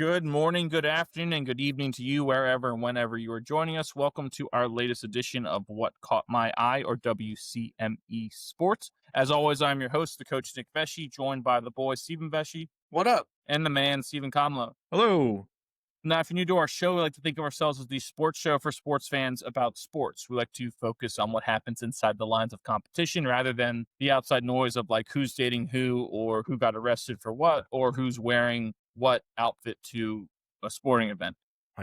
Good morning, good afternoon, and good evening to you wherever and whenever you are joining us. Welcome to our latest edition of What Caught My Eye, or WCME Sports. As always, I'm your host, the coach Nick Vesci, joined by the boy Stephen Vesci. What up? And the man Stephen Conlow. Hello. Now, if you're new to our show, we like to think of ourselves as the sports show for sports fans about sports. We like to focus on what happens inside the lines of competition rather than the outside noise of like who's dating who or who got arrested for what or who's wearing what outfit to a sporting event.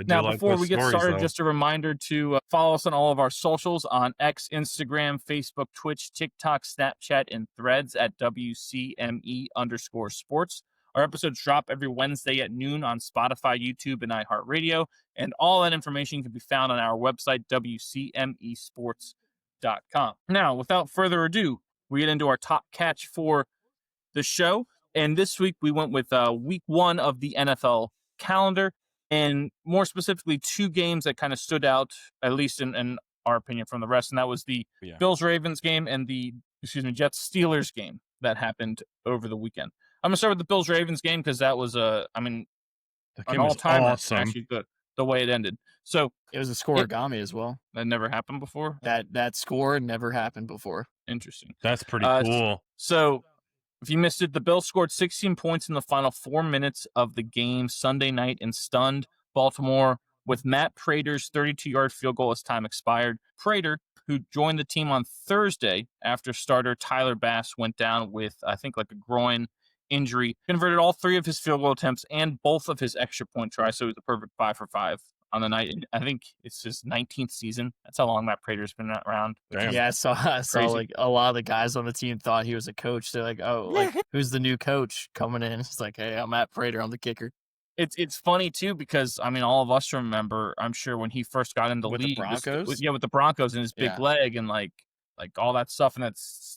Now, before we get started, just a reminder to follow us on all of our socials on X, Instagram, Facebook, Twitch, TikTok, Snapchat, and Threads at WCME_sports. Our episodes drop every Wednesday at noon on Spotify, YouTube, and iHeartRadio, and all that information can be found on our website, WCMEsports.com. Now, without further ado, we get into our top catch for the show, and this week we went with week one of the NFL calendar, and more specifically, two games that kind of stood out, at least in our opinion, from the rest, and that was the Bills-Ravens game and the, Jets-Steelers game that happened over the weekend. I'm going to start with the Bills-Ravens game because that was, an all-timer. Awesome. Actually good, the way it ended. So it was a scoregami as well. That never happened before? That score never happened before. Interesting. That's pretty cool. So if you missed it, the Bills scored 16 points in the final 4 minutes of the game Sunday night and stunned Baltimore with Matt Prater's 32-yard field goal as time expired. Prater, who joined the team on Thursday after starter Tyler Bass went down with, I think, like a groin injury, converted all three of his field goal attempts and both of his extra point tries, so it was a perfect 5 for 5 on the night. And I think it's his 19th season. That's how long Matt Prater's been around. Damn. Yeah, I saw like a lot of the guys on the team thought he was a coach. They're like, oh, like who's the new coach coming in? It's like, hey, I'm Matt Prater, I'm the kicker. It's funny too because all of us remember, I'm sure, when he first got into the league, the Broncos, with the Broncos and his big leg and like all that stuff, and that's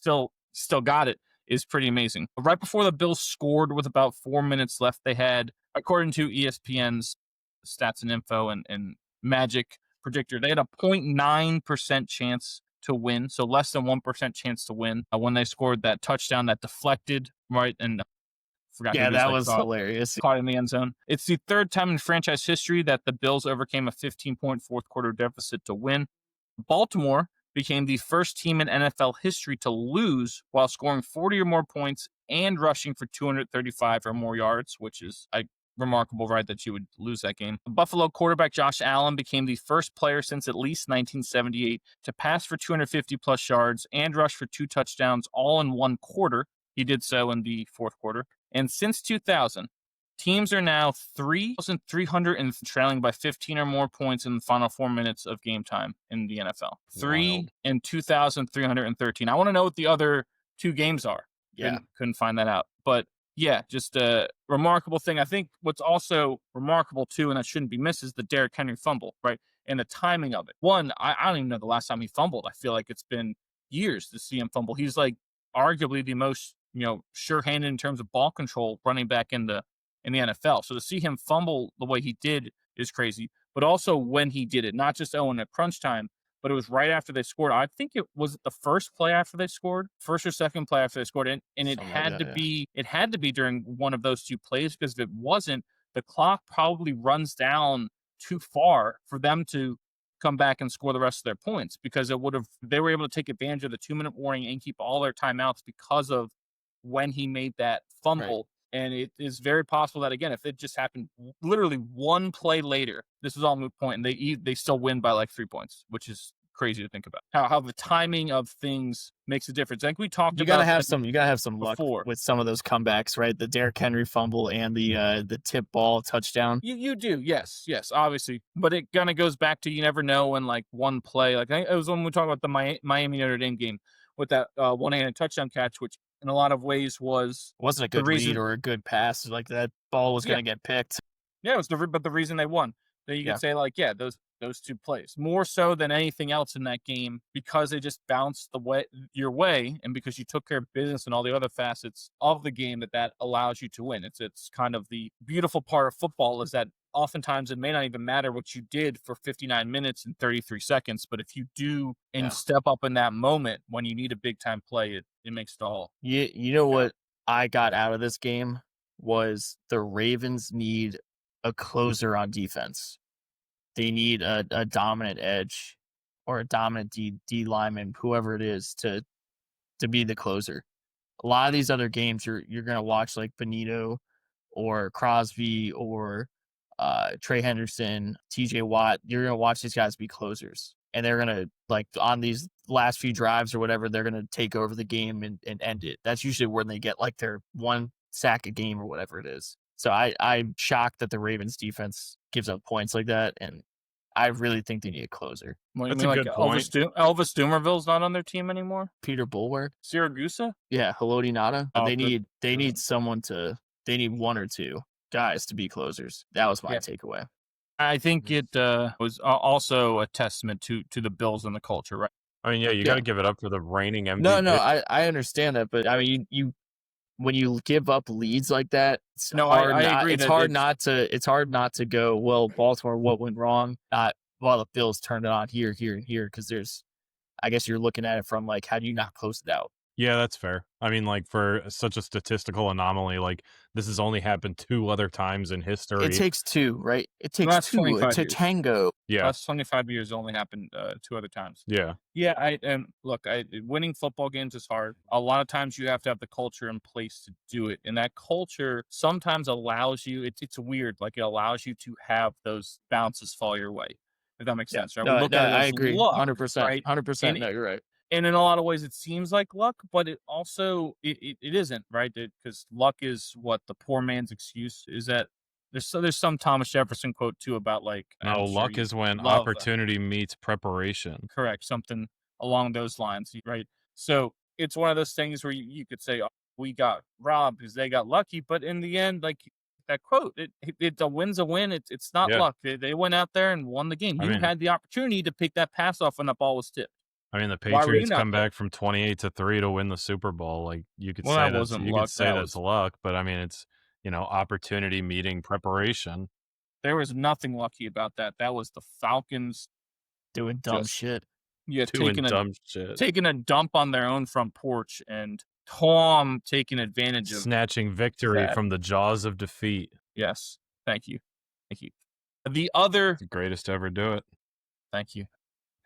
still got it. Is pretty amazing. Right before the Bills scored with about 4 minutes left, they had, according to ESPN's stats and info and Magic predictor, they had a 0.9% chance to win, so less than 1% chance to win when they scored that touchdown that deflected, right? And forgot. Yeah, that was hilarious. Caught in the end zone. It's the third time in franchise history that the Bills overcame a 15-point fourth quarter deficit to win. Baltimore became the first team in NFL history to lose while scoring 40 or more points and rushing for 235 or more yards, which is remarkable, right, that you would lose that game. Buffalo quarterback Josh Allen became the first player since at least 1978 to pass for 250-plus yards and rush for 2 touchdowns all in one quarter. He did so in the fourth quarter. And since 2000, teams are now 3,300 and trailing by 15 or more points in the final 4 minutes of game time in the NFL. 3 and 2,313. I want to know what the other two games are. Yeah. Couldn't find that out. But yeah, just a remarkable thing. I think what's also remarkable too, and that shouldn't be missed, is the Derrick Henry fumble, right? And the timing of it. One, I don't even know the last time he fumbled. I feel like it's been years to see him fumble. He's like arguably the most, sure-handed in terms of ball control running back in the NFL. So to see him fumble the way he did is crazy, but also when he did it, not just in a crunch time, but it was right after they scored. I think it was the first play after they scored, first or second play after they scored, and it had to be during one of those two plays, because if it wasn't, the clock probably runs down too far for them to come back and score the rest of their points, because they were able to take advantage of the 2-minute warning and keep all their timeouts because of when he made that fumble. Right. And it is very possible that, again, if it just happened literally one play later, this is all moot point, and they still win by like 3 points, which is crazy to think about. How the timing of things makes a difference. I think we talked about you gotta have some luck with some of those comebacks, right? The Derrick Henry fumble and the tip ball touchdown. You do, yes, obviously. But it kind of goes back to, you never know when like one play, like it was when we talk about the Miami Notre Dame game with that one-handed touchdown catch, which in a lot of ways wasn't a good read or a good pass. Like that ball was going to get picked. Yeah, it was but the reason they won. Then you could say like, those two plays more so than anything else in that game, because they just bounced your way, and because you took care of business and all the other facets of the game that allows you to win. It's kind of the beautiful part of football, is that oftentimes it may not even matter what you did for 59 minutes and 33 seconds, but if you do and step up in that moment when you need a big time play, it makes it all. You know what I got out of this game was the Ravens need a closer on defense. They need a dominant edge or a dominant D lineman, whoever it is, to be the closer. A lot of these other games, you're gonna watch like Benito or Crosby or Trey Henderson, TJ Watt. You're gonna watch these guys be closers, and they're gonna, like, on these last few drives or whatever, they're gonna take over the game and end it. That's usually when they get like their one sack a game or whatever it is. So I'm shocked that the Ravens defense gives up points like that, and I really think they need a closer. What, you That's mean a like good point. Elvis Dumerville's not on their team anymore? Peter Bulwer, Siragusa? yeah, Haloti Nada. Oh, They good. need someone to. They need one or two guys to be closers. That was my Yeah. takeaway. I think it was also a testament to the Bills and the culture, right? I mean, yeah, you got to give it up for the reigning MVP. No, I understand that, but I mean, you when you give up leads like that, it's No, hard. I agree It's that hard it's- not to go, well, Baltimore, what went wrong? Not, well, the Bills turned it on here, and here, because there's, I guess you're looking at it from like, how do you not close it out? Yeah, that's fair. I mean, like, for such a statistical anomaly, like, this has only happened 2 other times in history. It takes two, right? It takes Last two 25 to years. tango. Yeah, Last 25 years only happened 2 other times. yeah. Yeah, look, winning football games is hard. A lot of times you have to have the culture in place to do it, and that culture sometimes allows you. It's weird, like, it allows you to have those bounces fall your way. If that makes sense, right? No, We look at it I as agree, luck, 100%, right? 100%. And No, you're right. And in a lot of ways, it seems like luck, but it also it isn't, right? Because luck is what the poor man's excuse is. That there's some Thomas Jefferson quote too about, like, No, I'm sure luck you is when love opportunity meets preparation. correct, something along those lines, right? So it's one of those things where you could say, oh, we got robbed because they got lucky, but in the end, like that quote, it's a win's a win. It's not Yeah. luck. They went out there and won the game. I You mean- had the opportunity to pick that pass off when the ball was tipped. I mean, the Why were you Patriots not come there? back from 28-3 to win the Super Bowl. Like, you could Well, say that that's wasn't you luck, could say that that's was- luck, but I mean, it's, opportunity meeting preparation. There was nothing lucky about that. That was the Falcons, Doing dumb Just- shit. yeah, Doing dumb shit. taking a dump on their own front porch, and Tom taking advantage of. Snatching victory that. from the jaws of defeat. Yes, thank you. The other, The greatest to ever do it. thank you.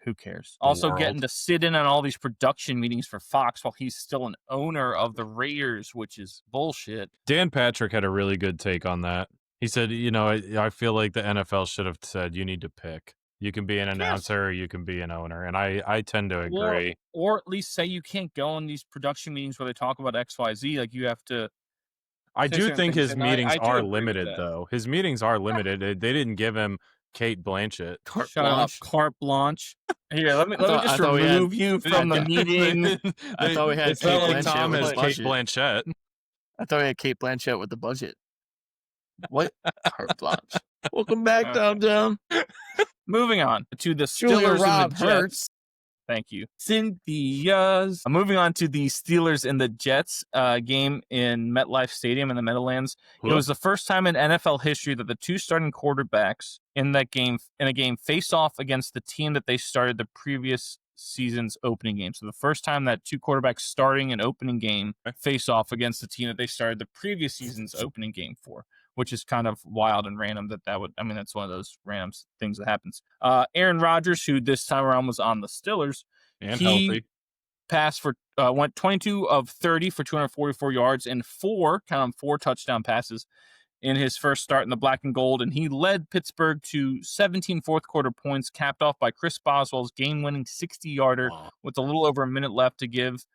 Who cares? The Also world. getting to sit in on all these production meetings for Fox while he's still an owner of the Raiders, which is bullshit. Dan Patrick had a really good take on that. He said, I feel like the NFL should have said, you need to pick. You can be an announcer or you can be an owner. And I tend to agree. Or at least say you can't go on these production meetings where they talk about XYZ. Like, you have to. I say do certain think things, his and meetings I do are agree with limited, that. though. His meetings are limited. They didn't give him Kate Blanchett. Carte Shut up, blanche. carte blanche. Here, let me I just thought we had- remove you from the meeting. I thought we had It's not Kate like Blanchett Tom with as the Kate budget. Blanchett. I thought we had Kate Blanchett with the budget. What? Carte blanche. Welcome back, downtown. Moving on to the Julia Steelers Robb and the Jets. hurts. Thank you, Cynthia's. Moving on to the Steelers and the Jets game in MetLife Stadium in the Meadowlands. It was the first time in NFL history that the two starting quarterbacks in a game face off against the team that they started the previous season's opening game. So the first time that two quarterbacks starting an opening game face off against the team that they started the previous season's opening game for, which is kind of wild and random that's one of those random things that happens. Aaron Rodgers, who this time around was on the Steelers, And he healthy. passed for went 22 of 30 for 244 yards and four touchdown passes in his first start in the black and gold, and he led Pittsburgh to 17 fourth quarter points, capped off by Chris Boswell's game-winning 60-yarder with a little over a minute left to give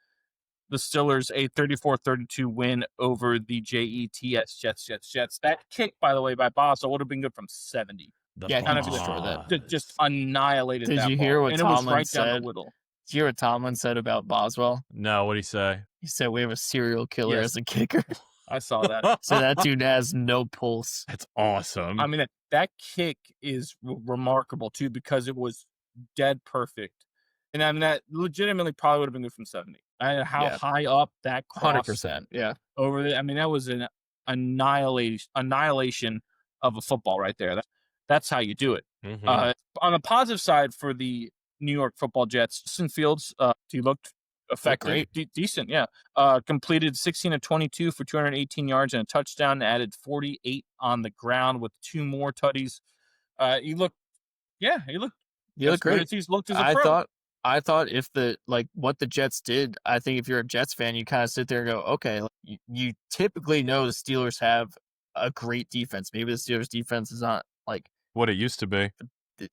the Steelers a 34-32 win over the Jets. That kick, by the way, by Boswell would have been good from 70. Yeah, Kind he of destroyed that. Just annihilated Did that you ball. hear what and it was Tomlin right down said? the middle. Did you hear what Tomlin said about Boswell? No, what'd he say? He said we have a serial killer Yes. as a kicker. I saw that. So that dude has no pulse. That's awesome. I mean, that kick is remarkable, too, because it was dead perfect. And I mean, that legitimately probably would have been good from 70. How Yeah. high up that crossed 100%. Yeah. over there. I mean, that was an annihilation of a football right there. That's how you do it. Mhm. On the positive side for the New York Football Jets, Justin Fields, he looked effective, decent. Yeah. Completed 16 of 22 for 218 yards and a touchdown. Added 48 on the ground with 2 more tutties. He looked as good great. as he's looked as a pro. I thought if what the Jets did, I think if you're a Jets fan, you kind of sit there and go, okay, you typically know the Steelers have a great defense. Maybe the Steelers defense is not like what it used to be.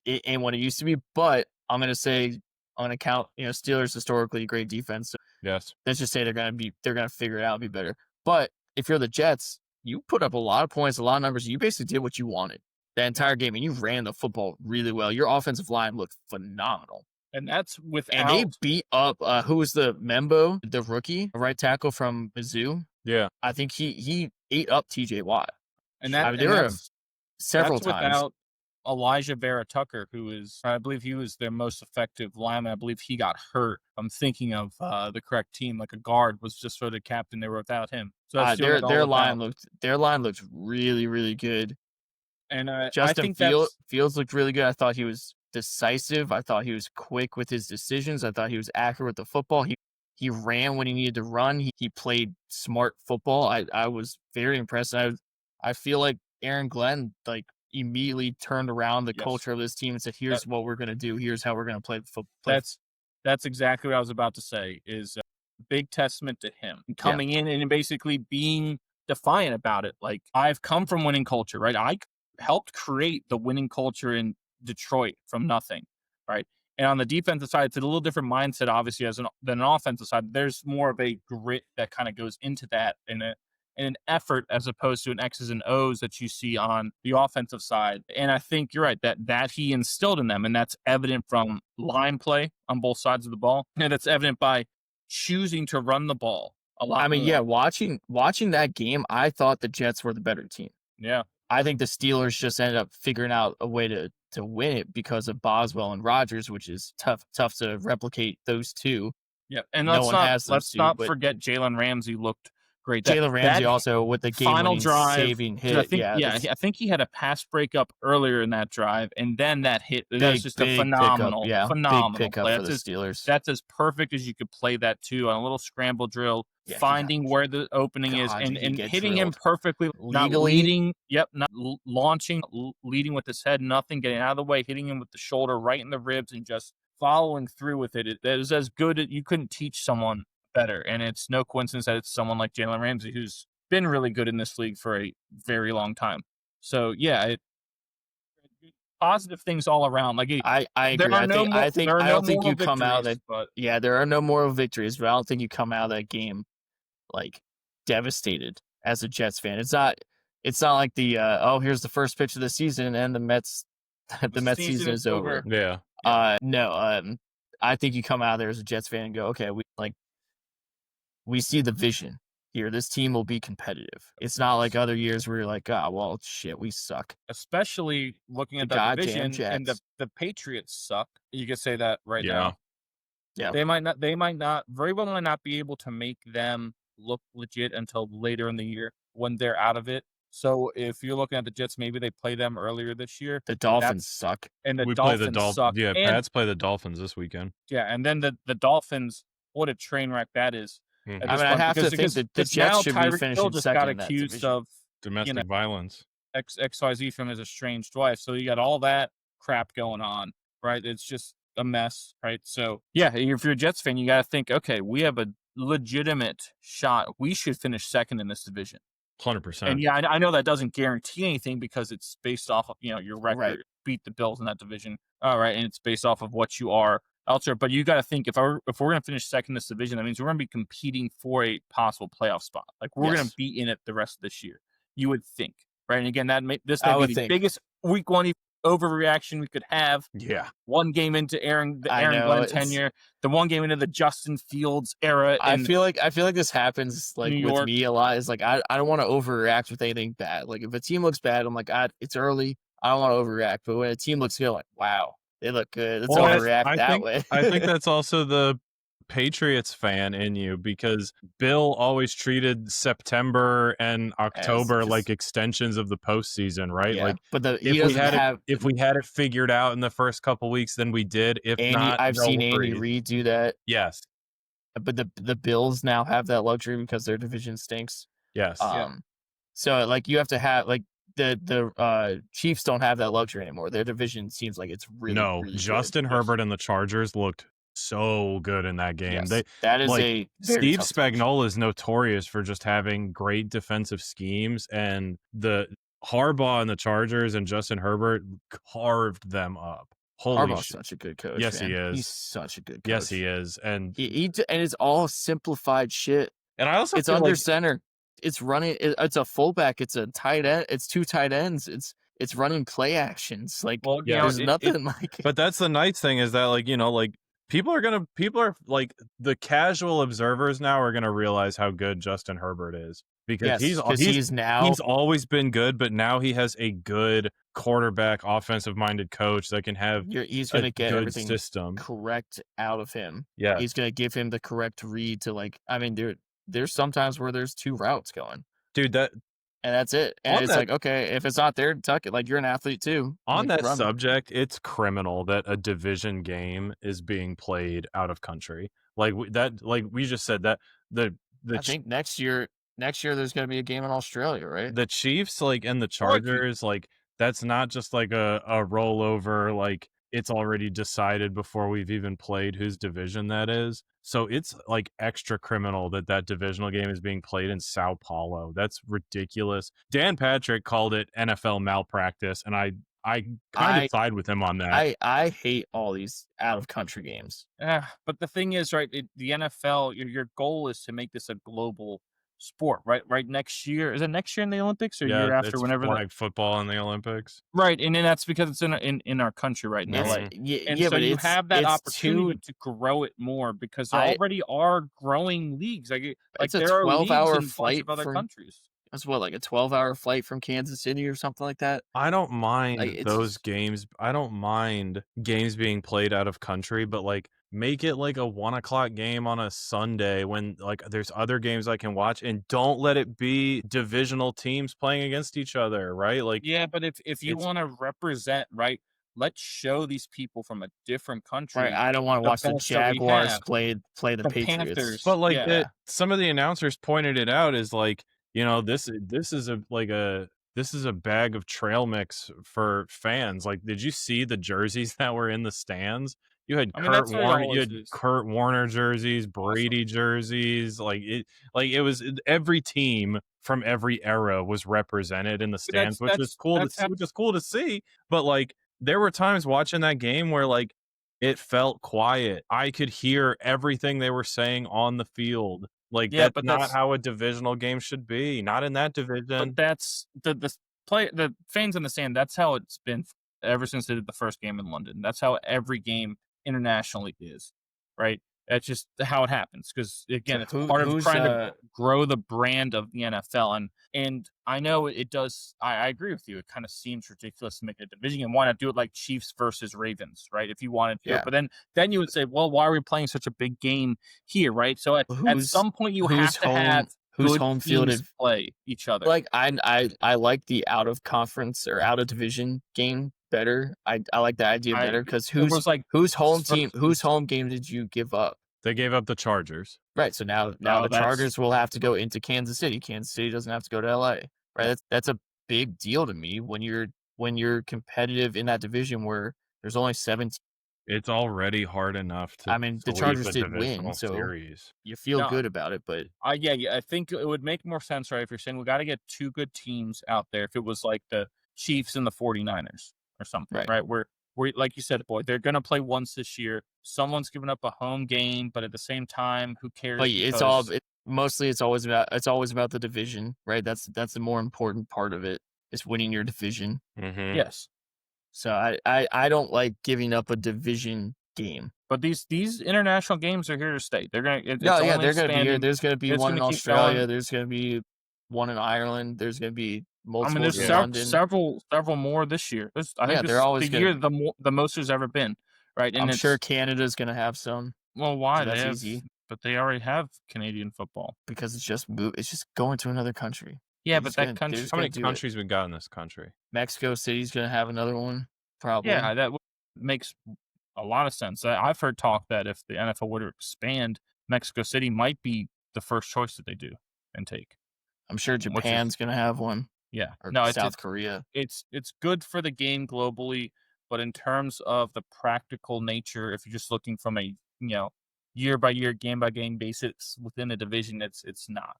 It ain't what it used to be, but I'm going to count, Steelers historically great defense. So Yes. let's just say they're going to figure it out and be better. But if you're the Jets, you put up a lot of points, a lot of numbers. You basically did what you wanted the entire game, and you ran the football really well. Your offensive line looked phenomenal. And that's without. And they beat up, who was the Membo, the rookie, right tackle from Mizzou? Yeah. I think he ate up TJ Watt. And that, there were several times. Without Elijah Vera Tucker, who is, I believe he was their most effective lineman. I believe he got hurt. I'm thinking of the correct team. Like a guard was just for the captain. They were without him. So that's their line looked really, really good. And Justin Fields looked really good. I thought he was decisive. I thought he was quick with his decisions. I thought he was accurate with the football. He ran when he needed to run. He played smart football. I was very impressed. I feel like Aaron Glenn immediately turned around the culture of this team and said, "Here's what we're going to do. Here's how we're going to play football." That's exactly what I was about to say. Is big testament to him coming in and basically being defiant about it. Like, I've come from winning culture, right? I helped create the winning culture in Detroit from nothing, right? And on the defensive side, it's a little different mindset, obviously, than an offensive side. There's more of a grit that kind of goes into that in an effort as opposed to an X's and O's that you see on the offensive side. And I think you're right that he instilled in them, and that's evident from line play on both sides of the ball. And that's evident by choosing to run the ball a lot more. Watching that game, I thought the Jets were the better team. Yeah. I think the Steelers just ended up figuring out a way to win it because of Boswell and Rodgers, which is tough to replicate those two. Yeah, and let's not forget Jalen Ramsey looked great. Jalen Ramsey also with the final drive saving hit. I think he had a pass breakup earlier in that drive, and then that hit. That was just a phenomenal big pickup play. For the Steelers. That's as perfect as you could play that too on a little scramble drill, finding where the opening is and hitting him perfectly. Not leading, not launching, leading with his head, nothing, getting out of the way, hitting him with the shoulder right in the ribs, and just following through with it. It is as good as you couldn't teach someone better. And it's no coincidence that it's someone like Jalen Ramsey, who's been really good in this league for a very long time. So positive things all around. Like, I agree. I don't think you come out of that. There are no moral victories, but I don't think you come out of that game devastated as a Jets fan. It's not like the here's the first pitch of the season and the Mets season is over. Yeah. No. I think you come out of there as a Jets fan and go, okay, we see the vision here. This team will be competitive. It's not like other years where you're like, well, shit, we suck. Especially looking at the division, and the Patriots suck. You could say that right now. Yeah. They might not very well might not be able to make them look legit until later in the year when they're out of it. So if you're looking at the Jets, maybe they play them earlier this year. The Dolphins suck. And Dolphins suck. Yeah, Pats play the Dolphins this weekend. Yeah, and then the Dolphins, what a train wreck that is. Mm-hmm. I have to think that the Jets should be finishing just second got in that accused division. of domestic violence. XYZ from his estranged wife. So you got all that crap going on, right? It's just a mess, right? So yeah, if you're a Jets fan, you got to think, okay, we have a legitimate shot. We should finish second in this division. 100%. And yeah, I know that doesn't guarantee anything because it's based off of, your record. Right. Beat the Bills in that division. All right. And it's based off of what you are elsewhere. But you got to think if we're going to finish second in this division, that means we're going to be competing for a possible playoff spot. Like we're going to be in it the rest of this year. You would think, right? And again, this may be the biggest week one overreaction we could have. Yeah. One game into Aaron Glenn tenure, the one game into the Justin Fields era. I feel like this happens with me a lot. It's like I don't want to overreact with anything bad. Like if a team looks bad, I'm like, it's early. I don't want to overreact. But when a team looks good, I'm like, wow, they look good. Let's overreact that way. I think that's also the Patriots fan in you because Bill always treated September and October like extensions of the postseason, right? Yeah, like, but if we had it figured out in the first couple weeks, then we did. If not, I've seen Andy Reid do that. Yes, but the Bills now have that luxury because their division stinks. Yes. So like you have to have like the Chiefs don't have that luxury anymore. Their division seems like it's really No, really Justin Yes. Herbert and the Chargers looked so good in that game. Yes, They that is like a very Steve tough division. Spagnuolo is notorious for just having great defensive schemes, and the Harbaugh and the Chargers and Justin Herbert carved them up. Holy Harbaugh's shit! such a good coach. Yes, man. he is. He's such a good coach. Yes, he is. And And it's all simplified shit. I also It's feel under like center. It's running. It's a fullback. It's a tight end. It's 2 tight ends. It's running play actions. Like Well, Yeah, there's nothing like. but that's the nice thing is that like like people are like the casual observers now are gonna realize how good Justin Herbert is because Yes, he's because he's now. he's always been good, but now he has a good quarterback, offensive minded coach that can have He's a gonna get good everything system. correct out of him. Yeah, He's gonna give him the correct read to like. I mean, there's sometimes where there's 2 routes going, dude. That and that's it. And On it's that- like, okay, if it's not there, tuck it. Like you're an athlete too. on Like, that run it. subject, it's criminal that a division game is being played out of country. Like we just said that the I think next year there's gonna be a game in Australia, right? the Chiefs like and the Chargers like that's not just like a rollover, like it's already decided before we've even played whose division that is. So it's like extra criminal that that divisional game is being played in Sao Paulo. That's ridiculous. Dan Patrick called it NFL malpractice, and I kind of side with him on that. I hate all these out of country games. But the thing is, right, the NFL, your goal is to make this a global sport, right? Right, next year, is it next year in the Olympics or year after, it's whenever flag football in the Olympics. right, and then that's because it's in our country right now, It's, right? yeah, And yeah, so but you it's, have that it's opportunity to grow it more because there I- already are growing leagues. Like It's a there are leagues 12-hour in a bunch flight of other from- countries. It's what, like a 12-hour flight from Kansas City or something like that. I don't mind Like, it's those just- games. I don't mind games being played out of country, but like make it like a 1:00 game on a Sunday when like there's other games I can watch, and don't let it be divisional teams playing against each other, right? Like Yeah, but if you it's- want to represent, right, let's show these people from a different country. Right, I don't want to the watch the best that we Jaguars have. play the The Patriots. Panthers. But like Yeah. some of the announcers pointed it out as like, this is a bag of trail mix for fans. Like, did you see the jerseys that were in the stands? You had I mean, that's what it always is. Kurt Warner jerseys, Brady jerseys. Like it was every team from every era was represented in the stands, which is cool. Which is cool to see. But like, there were times watching that game where like it felt quiet. I could hear everything they were saying on the field. Like, Yeah, that's but not that's- how a divisional game should be. Not in that division. But that's the fans in the stand. That's how it's been ever since they did the first game in London. That's how every game internationally is, right? That's just how it happens. Because again, So it's part of who's, trying to grow the brand of the NFL. And I know it does. I agree with you. It kind of seems ridiculous to make a division and why not do it like Chiefs versus Ravens, right? If you wanted to, Yeah. but then you would say, well, why are we playing such a big game here, right? So at some point you have to have who's good home teams fielded play each other. Like I like the out of conference or out of division game better. I like the idea better because it was like whose home first- team, whose home game did you give up? They gave up the Chargers. Right. So now Oh, the that's- Chargers will have to go into Kansas City. Kansas City doesn't have to go to LA. Right. That's a big deal to me when you're competitive in that division where there's only 7 teams. It's already hard enough to. I mean, the sweep Chargers a did win, divisional so series. You feel No. good about it, but yeah, I think it would make more sense, right? If you're saying we got to get 2 good teams out there, if it was like the Chiefs and the 49ers or something, right? Where like you said, boy, they're gonna play once this year. Someone's giving up a home game, but at the same time, who cares? But it's always about the division, right? That's the more important part of it is winning your division. Mm-hmm. Yes. So I don't like giving up a division game. But these international games are here to stay. They're gonna They're gonna be here. There's gonna be It's one in gonna keep Australia. going. There's gonna be one in Ireland. There's gonna be multiple there's in London. several more this year. I think this they're is always the year the most there's ever been, right? And I'm it's, sure Canada's gonna have some. Well, why? So They that's have, easy but they already have Canadian football. Because it's just going to another country. Yeah, They're but just that gonna- country. they're just How many gonna do it. countries we got in this country? Mexico City's gonna have another one, probably. Yeah, that makes a lot of sense. I've heard talk that if the NFL were to expand Mexico City might be the first choice that they do and take. I'm sure Japan's going to have one. Yeah. Or No, South Korea. It's good for the game globally, but in terms of the practical nature, if you're just looking from a, year by year, game by game basis within a division, it's not,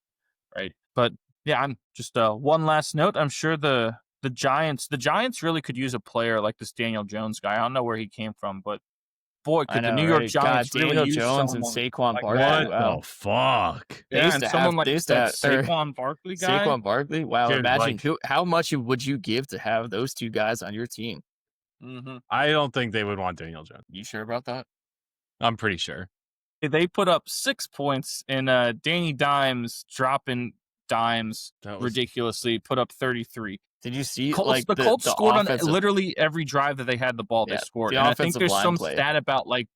right? But yeah, I'm just one last note. I'm sure the Giants really could use a player like this Daniel Jones guy. I don't know where he came from, but boy, I could the know, New York right? Giants God, really Daniel use Jones and someone Saquon like Barkley. that. What Wow. the fuck? They Yeah, used and to someone have- like they used to that have- Saquon Barkley guy. Saquon Barkley. Wow, Dude, imagine like- how much would you give to have those two guys on your team? I don't think they would want Daniel Jones. You sure about that? I'm pretty sure. They put up 6 points, and Danny Dimes dropping dimes That was ridiculously put up 33. Did you see Colts, the Colts scored on offensive- literally every drive that they had the ball. Yeah, They scored, the and I think offensive there's line some play. stat about like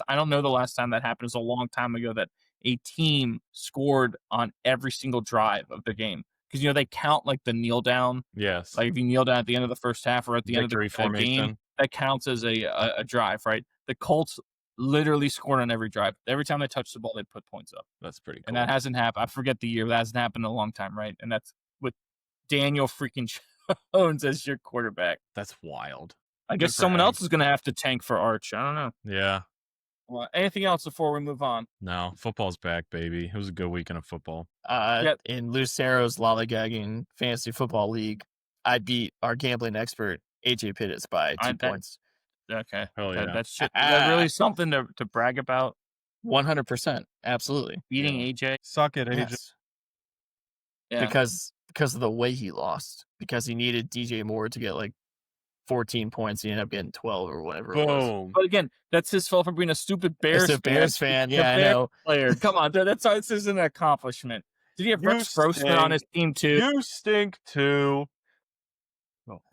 I don't know the last time that happened. It was a long time ago that a team scored on every single drive of the game because they count like the kneel down. Yes. Like if you kneel down at the end of the first half or at the Victory end of the game, formation. that counts as a drive, right? The Colts literally scored on every drive. Every time they touched the ball, they put points up. That's pretty cool. And that hasn't happened. I forget the year. That hasn't happened in a long time, right? And that's with Daniel freaking Jones as your quarterback. That's wild. I Good guess for someone him. else is going to have to tank for Arch. I don't know. Yeah. Well, anything else before we move on? No, football's back, baby. It was a good weekend of football. Yep. In Lucero's Lollygagging Fantasy Football League, I beat our gambling expert AJ Pittis by 2 points. Okay. Hell yeah. That's shit. Is that really something to brag about? 100%, absolutely. Beating Yeah. AJ? Suck it, AJ. Yes. Yeah. Because of the way he lost. Because he needed DJ Moore to get like 14 points. He ended up getting 12 or whatever it was. Boom. But again, that's his fault for being a stupid Bears It's a Bears fan. Yeah, I know. player. Come on, dude, this is an accomplishment. Did he have You Rex Grossman on his team too? You stink too.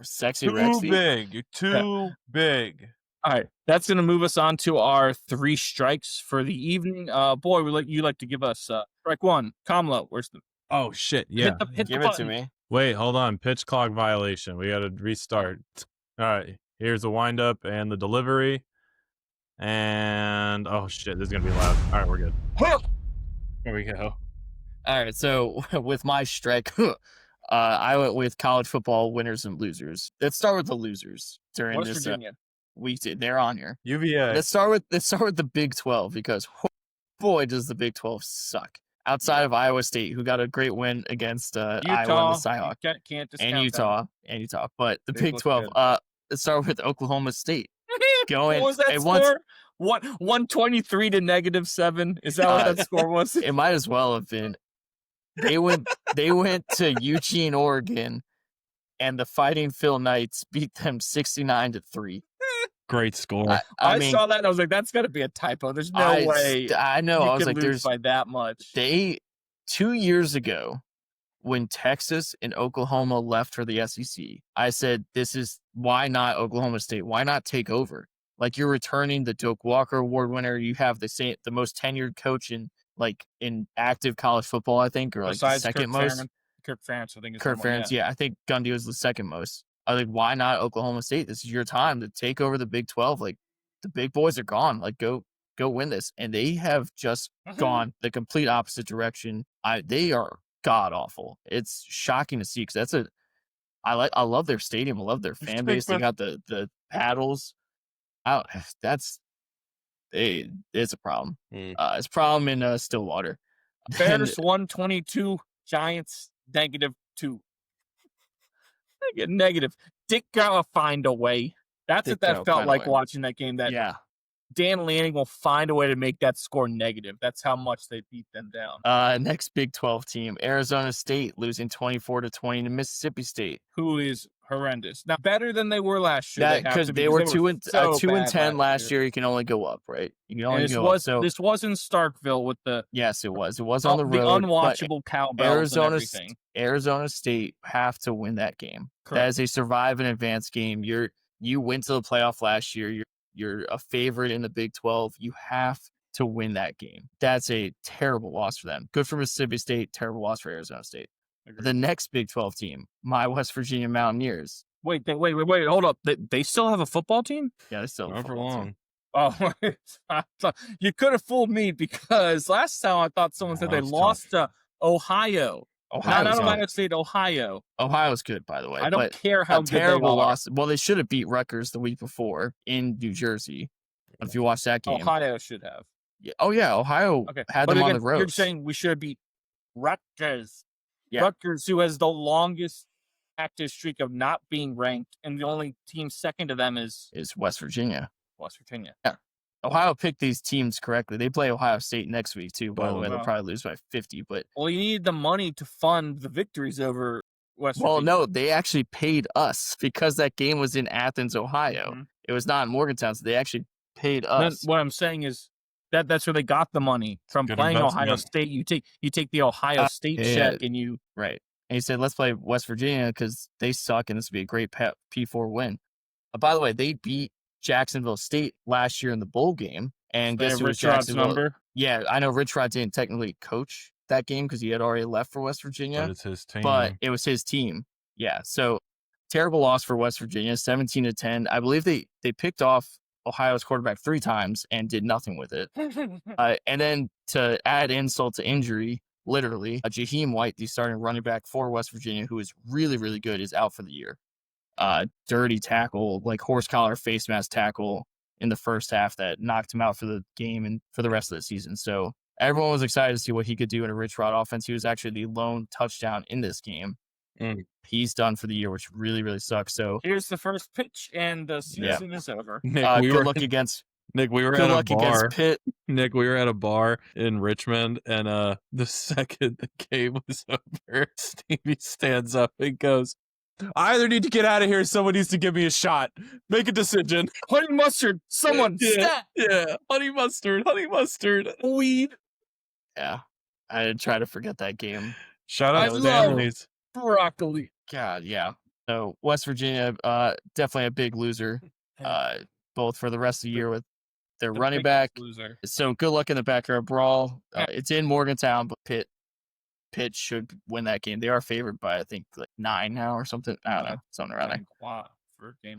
Sexy Too Rexy. big. Too big. All right, that's going to move us on to our 3 strikes for the evening. Boy, you like to give us strike 1. Kamala, where's the Oh shit. Yeah. hit Give the it to button. me. Wait, hold on. Pitch clock violation. We got to restart. All right. Here's the windup and the delivery. And oh shit, this is gonna be loud. All right, we're good. There we go. All right, so with my strike, I went with college football winners and losers. Let's start with the losers during West this Virginia. week. They're on here. UVA. Let's start with the Big 12 because boy does the Big 12 suck. Outside of Iowa State, who got a great win against Iowa and the Cyhawks, Can't discount and them. Utah, but the They Big look 12. good. Let's start with Oklahoma State. What was that and once- score? 123 to -7. Is that what that score was? It might as well have been. They went to Eugene, Oregon, and the Fighting Phil Knights beat them 69-3. Great score. I mean, saw that and I was like, that's got to be a typo. There's no way. I know. You I was could like, lose there's by that much. 2 years ago when Texas and Oklahoma left for the SEC, I said, this is why not Oklahoma State? Why not take over? Like, you're returning the Doak Walker Award winner. You have the most tenured coach in active college football, I think, or like the Besides second most. Kirk Ferentz, I think. Is Kirk the one, Ferentz, yeah, I think Gundy was the second most. I think, why not Oklahoma State? This is your time to take over the Big 12. Like, the big boys are gone. Like, go win this. And they have just gone the complete opposite direction. They are god awful. It's shocking to see because I love their stadium. I love their fan base. They got the paddles out. It's a problem. It's a problem in Stillwater. Bears 122, Giants -2. Negative. Dick gotta find a way. That's Dick what that gotta felt find a like way. watching that game. That Yeah. Dan Lanning will find a way to make that score negative. That's how much they beat them down. Next Big 12 team, Arizona State losing 24-20 to Mississippi State. Who is horrendous. Now better than they were last year. Because they were 2-10 last year. You can only go up, right? You can only go up. So this was in Starkville with the yes, it was. It was on the road. The unwatchable cowbells and everything. Arizona State have to win that game. Correct. That is a survive and advance game. You went to the playoff last year. You're a favorite in the Big 12. You have to win that game. That's a terrible loss for them. Good for Mississippi State. Terrible loss for Arizona State. Agreed. The next Big 12 team, my West Virginia Mountaineers. Wait, hold up. They still have a football team? Yeah, they still have a Not for football team. long. Oh, you could have fooled me because last time I thought someone said they Ohio's lost to Ohio. Not Ohio's Ohio good. State, Ohio. Ohio's good, by the way. I don't but care how a good they terrible are. loss. Well, they should have beat Rutgers the week before in New Jersey. If you watch that game. Ohio should have. Yeah. Oh, yeah. Ohio Okay. had But them on again, the road. you're saying we should beat Rutgers. Yeah. Rutgers, who has the longest active streak of not being ranked, and the only team second to them is West Virginia. West Virginia. Yeah. Ohio picked these teams correctly. They play Ohio State next week, too, by the way. They'll wow. probably lose by 50. But Well, you need the money to fund the victories over West well, Virginia. no, they actually paid us because that game was in Athens, Ohio. Mhm. It was not in Morgantown, so they actually paid Then us. what I'm saying is that's where they got the money from Good playing Ohio investment. State. You take the Ohio State yeah. check and you Right. And he said, let's play West Virginia because they suck and this would be a great P4 win. By the way, they beat Jacksonville State last year in the bowl game. And they guess have who was Rich Rod's Jacksonville? number. Yeah, I know Rich Rod didn't technically coach that game because he had already left for West But Virginia, it's his team. but it was his team. Yeah, so terrible loss for West Virginia, 17-10. I believe they picked off Ohio's quarterback 3 times and did nothing with it. And then to add insult to injury, literally, Jaheim White, the starting running back for West Virginia, who is really, really good, is out for the year. Dirty tackle, like horse collar face mask tackle in the first half that knocked him out for the game and for the rest of the season. So everyone was excited to see what he could do in a Rich Rod offense. He was actually the lone touchdown in this game. He's done for the year, which really, really sucks. So Here's the first pitch, and the season is over. Nick, good luck against Nick, we were good at a luck against bar. Pitt. Nick, we were at a bar in Richmond, and the second the game was over, Stevie stands up and goes, I either need to get out of here or someone needs to give me a shot. Make a decision. Honey mustard, someone stat. Yeah. Honey mustard. Weed. Yeah, I try to forget that game. Shout I out to love- Stanley's. Broccoli. God, yeah. So West Virginia, definitely a big loser, both for the rest of the year with their running back. Loser. So good luck in the backyard brawl. Yeah. It's in Morgantown, but Pitt should win that game. They are favored by, I think, like 9 now or something. I don't know, something around there. Wow. For game.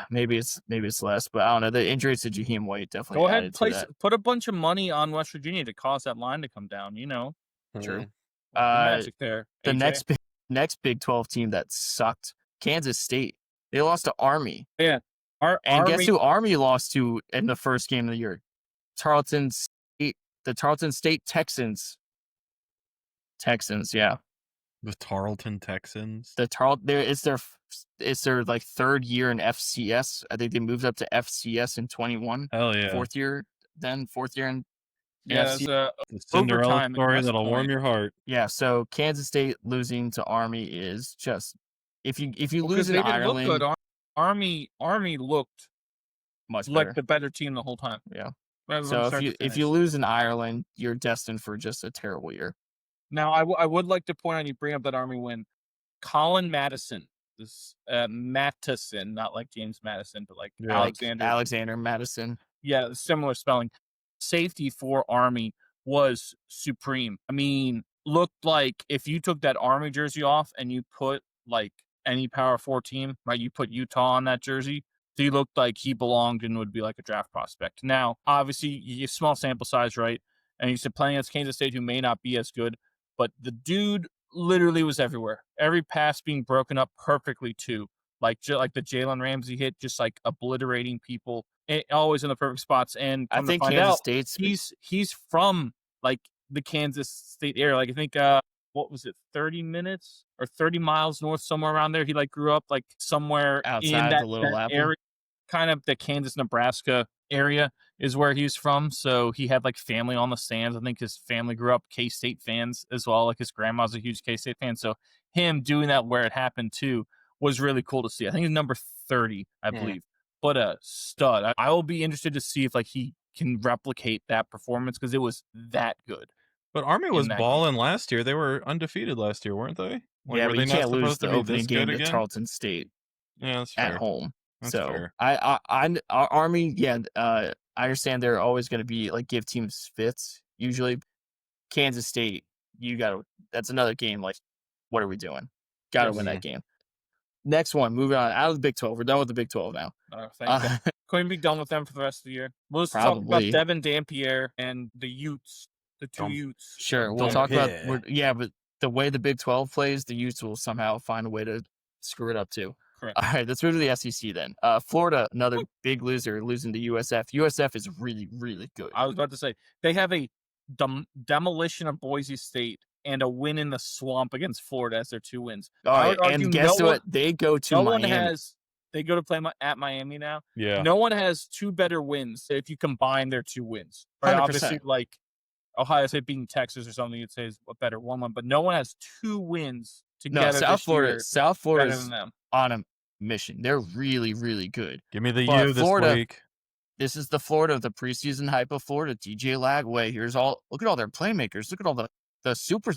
Maybe it's less, but I don't know. The injuries to Jaheim White definitely. Go ahead, added to that. put a bunch of money on West Virginia to cause that line to come down. True. The magic there. The AJ. next Big 12 team that sucked, Kansas State. They lost to Army. And And guess who Army lost to in the first game of the year? Tarleton State. The Tarleton State Texans. Yeah. The Tarleton Texans. It's their like 3rd year in FCS. I think they moved up to FCS in 21. Hell yeah. 4th year in Yeah, FCS. there's a The Cinderella overtime at story West that'll warm Point. your heart. Yeah, so Kansas State losing to Army is just if you lose Because in they didn't Ireland, look good. Army looked much like better. the better team the whole time. Yeah. Rather than So start to if you finish. lose in Ireland, you're destined for just a terrible year. Now, I would like to point out, you bring up that Army win. Colin Madison, this Mattison, not like James Madison, but like Yeah. Alexander. Alexander Madison. Yeah, similar spelling. Safety for Army was supreme. I mean, looked like if you took that Army jersey off and you put like any Power 4 team, right? You put Utah on that jersey. He looked like he belonged and would be like a draft prospect. Now, obviously, you have small sample size, right? And you said playing against Kansas State, who may not be as good, but the dude literally was everywhere. Every pass being broken up perfectly too, like the Jalen Ramsey hit, just like obliterating people, always in the perfect spots. And I think find Kansas out, State's he's from like the Kansas State area. Like I think what was it, 30 minutes or 30 miles north, somewhere around there. He like grew up like somewhere outside in of that, the Little that Apple. area, kind of the Kansas, Nebraska area is where he's from. So he had like family on the stands. I think his family grew up K-State fans as well. Like his grandma's a huge K-State fan. So him doing that where it happened too was really cool to see. I think he's number 30, I believe. But a stud. I will be interested to see if like he can replicate that performance because it was that good. But Army was that balling last year. They were undefeated last year, weren't they? Like, yeah, were but they you not can't lose supposed the to be opening this game good to again? Tarleton State Yeah, that's at fair. home. That's So fair. I Army, yeah, I understand they're always going to be like give teams fits. Usually, Kansas State, that's another game. Like, what are we doing? Got to win that game. Next one, moving on out of the Big 12. We're done with the Big 12 now. Thank God. Can we be done with them for the rest of the year? We'll just talk about Probably. Devin Dampier and the Utes, the two Utes. Sure, we'll talk about but the way the Big 12 plays, the Utes will somehow find a way to screw it up too. Correct. All right, let's move to the SEC then. Florida, another big loser, losing to USF. USF is really, really good. I was about to say they have a demolition of Boise State and a win in the swamp against Florida as their 2 wins. All right, and guess what? They go to Miami. They go to play at Miami now. Yeah. No one has 2 better wins if you combine their 2 wins. Right? 100%. Obviously, like Ohio State beating Texas or something, you'd say is a better 1-1, but no one has 2 wins together. No, South Florida is them. on a mission. They're really, really good. Give me the But U this Florida, week. This is the Florida of the preseason hype of Florida. DJ Lagway. Look at all their playmakers. Look at all the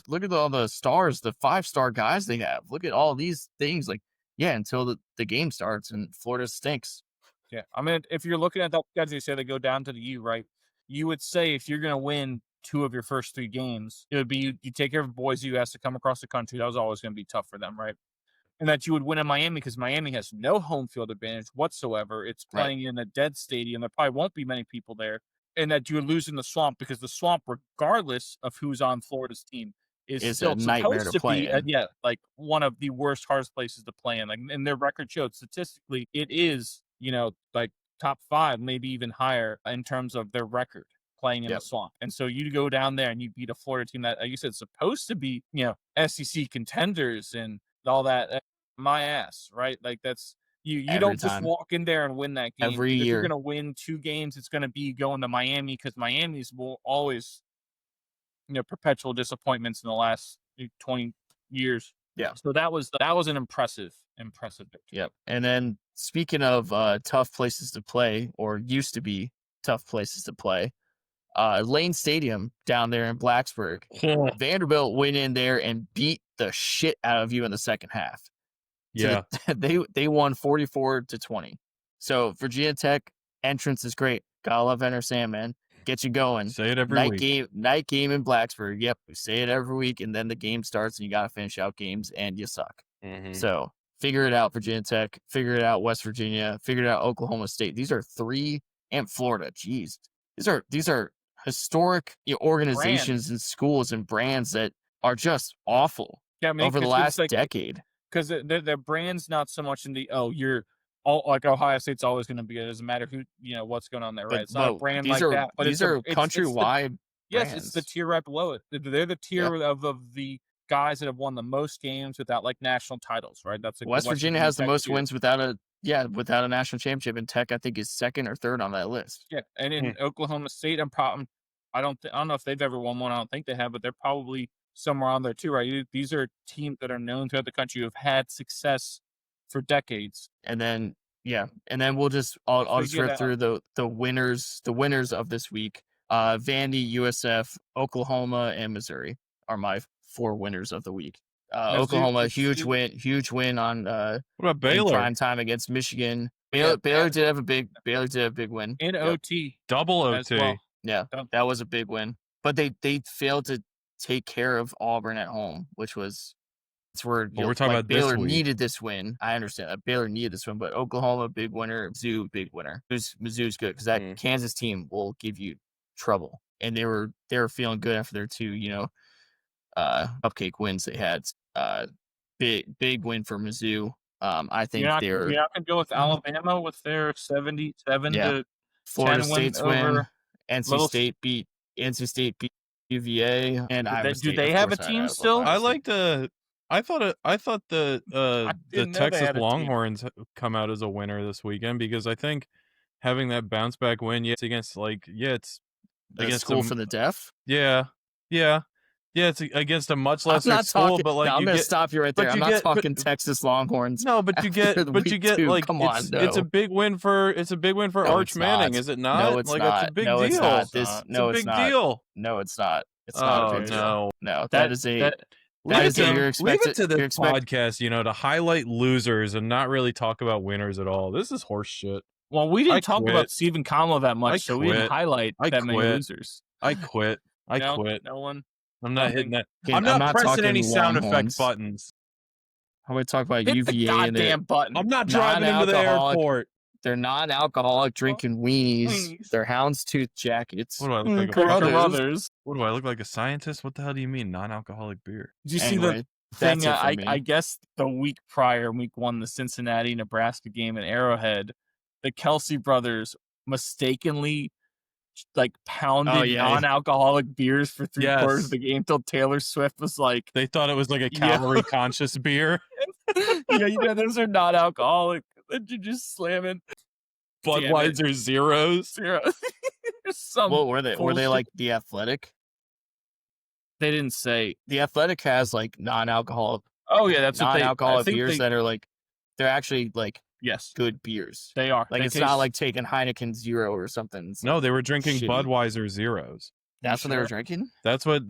look at all the stars, the 5-star guys they have. Look at all these things. Like, yeah, until the game starts and Florida stinks. Yeah. I mean, if you're looking at the guys, they say they go down to the U, right? You would say if you're going to win 2 of your first 3 games, it would be you take care of Boise, who has to come across the country. That was always going to be tough for them, right? And that you would win in Miami because Miami has no home field advantage whatsoever. It's playing in a dead stadium. There probably won't be many people there. And that you would lose in the swamp because the swamp, regardless of who's on Florida's team, is still a nightmare supposed to to play be, in. like one of the worst, hardest places to play in. Like, and their record showed statistically, it is, like top 5, maybe even higher in terms of their record playing in the swamp. And so you go down there and you beat a Florida team that, like you said, supposed to be, SEC contenders and all that. My ass, right? Like that's you don't just walk in there and win that game. Every year. If you're gonna win 2 games, it's gonna be going to Miami because Miami's will always, perpetual disappointments in the last 20 years. Yeah. So that was an impressive victory. Yep. And then speaking of tough places to play, or used to be tough places to play, Lane Stadium down there in Blacksburg. Vanderbilt went in there and beat the shit out of you in the second half. Yeah. They won 44-20. So Virginia Tech entrance is great. Gotta love Enter Sandman. Get you going. Say it every week. Night game in Blacksburg. Yep. We say it every week, and then the game starts and you gotta finish out games and you suck. Mm-hmm. So figure it out, Virginia Tech. Figure it out, West Virginia. Figure it out, Oklahoma State. These are 3 and Florida. Jeez. These are historic organizations and schools and brands that are just awful over the last decade. Because their brand's not so much in the you're all like Ohio State's always going to be. It doesn't matter who what's going on there, right? It's not a brand like that. But these are countrywide. Yes, it's the tier right below it. They're the tier of the guys that have won the most games without like national titles, right? That's West Virginia has the most wins without a national championship, and Tech I think is 2nd or 3rd on that list. Yeah, and in Oklahoma State, I don't know if they've ever won one. I don't think they have, but they're probably somewhere on there too, right? These are teams that are known throughout the country who have had success for decades. And then we'll just I'll just rip through the winners of this week. Vandy, USF, Oklahoma, and Missouri are my 4 winners of the week. Oklahoma, huge win on what about Baylor? Prime time against Michigan. Baylor did have a big win. In OT. Double OT. Well. Yeah, that was a big win. But they failed to take care of Auburn at home, which was where we're talking about Baylor this week. needed this win. I understand that Baylor needed this win, but Oklahoma big winner, Mizzou big winner. Mizzou's good because that Kansas team will give you trouble, and they were feeling good after their 2 cupcake wins they had. Big win for Mizzou. I think you're not gonna go with Alabama with their 77 to Florida 10 State's win. NC State beat UVA, and Iowa State. Do they have a team still? I thought the Texas Longhorns come out as a winner this weekend because I think having that bounce back win, it's against it's against School for the Deaf. Yeah, it's against a much lesser school, but I'm going to stop you right there. I'm not talking Texas Longhorns. No, but you get like come on, it's a big win for Arch Manning, is it not? No, it's like not. It's a big deal. It's not. It's a big deal. No, it's not. It's not a big deal. No, that is a. Leave it to this podcast, to highlight losers and not really talk about winners at all. This is horse shit. Well, we didn't talk about Stephen Kamala that much, so we didn't highlight that many losers. I quit. No one. I'm not hitting that. I'm not pressing any sound effect buttons. I'm going to talk about Hit UVA. the goddamn button. I'm not driving into the airport. They're non-alcoholic drinking weenies. Weenies. They're houndstooth jackets. What do I look like? A Carruthers. Carruthers. What do I look like? A scientist? What the hell do you mean non-alcoholic beer? Did you see Anyway, the that's thing? it for me. I guess the week prior, week 1, the Cincinnati Nebraska game at Arrowhead, the Kelsey brothers mistakenly pounded non-alcoholic beers for 3/4 of the game till Taylor Swift was like, They thought it was like a Yeah. calorie conscious beer. yeah, those are not alcoholic. And you're just slamming Budweiser zeros. zero. Some What were they? Were they bullshit. like The Athletic? They didn't say. The Athletic has like non-alcoholic Oh yeah, that's what they. I non-alcoholic think beers that are like they're actually like yes, good beers. they are. Like They it's taste- not like taking Heineken Zero or something. It's No, like, they were drinking shitty. Budweiser zeros. That's what they were sure? drinking. That's what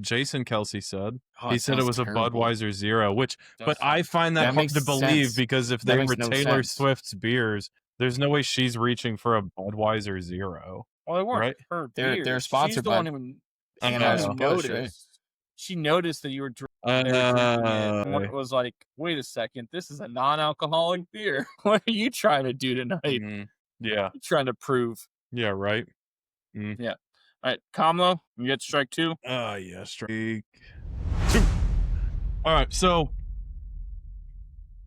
Jason Kelsey said. Oh, He it said it sounds was terrible. a Budweiser zero, which Does but I find that That hard makes to believe sense. because if That they makes were no Taylor sense. Swift's beers, there's no way she's reaching for a Budweiser zero. Well, they weren't Right? her They're beers. sponsored She's the by one who Anheuser-Busch, noticed. right? She noticed that you were drinking it and was like, "Wait a second, this is a non-alcoholic beer. What are you trying to do tonight? Mhm. Yeah. You trying to prove?" Yeah, right. All right, Kamlo, you get strike 2. Yeah, strike 2. All right, so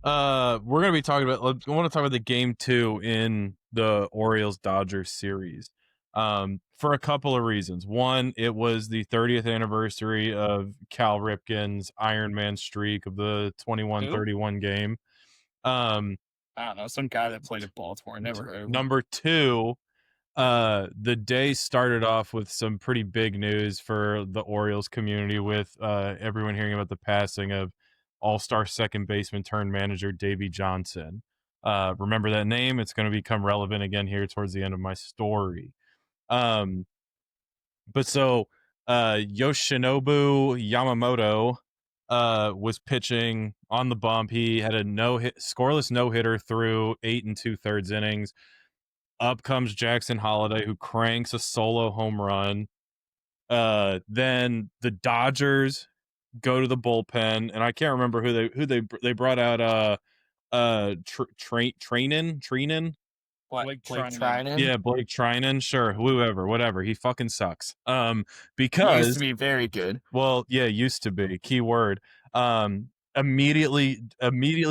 we're gonna be talking about. I want to talk about the game 2 in the Orioles Dodgers series. For a couple of reasons. One, it was the 30th anniversary of Cal Ripken's Iron Man streak of the 21-31 game. I don't know, some guy that played at Baltimore. I never heard of him. Number 2, the day started off with some pretty big news for the Orioles community with everyone hearing about the passing of all-star second baseman turned manager Davey Johnson. Remember that name? It's going to become relevant again here towards the end of my story. But so Yoshinobu Yamamoto was pitching on the bump. He had a scoreless no-hitter through 8 2/3 innings. Up comes Jackson Holliday, who cranks a solo home run. Then the Dodgers go to the bullpen, and I can't remember who they brought out. Treinen. Blake Trinan? Yeah, Blake Trinan. Sure, whatever. He fucking sucks. He Because used to be very good. well, yeah, used to be. Keyword. Immediately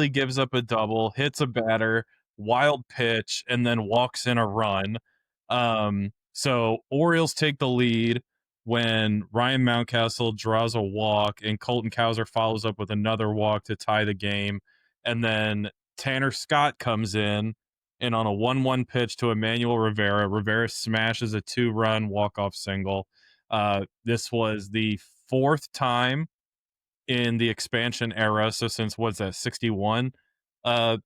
gives up a double, hits a batter, wild pitch, and then walks in a run. So Orioles take the lead when Ryan Mountcastle draws a walk and Colton Cowser follows up with another walk to tie the game. And then Tanner Scott comes in and on a 1-1 pitch to Emmanuel Rivera smashes a 2-run walk-off single. This was the 4th time in the expansion era, so since what's that, 61,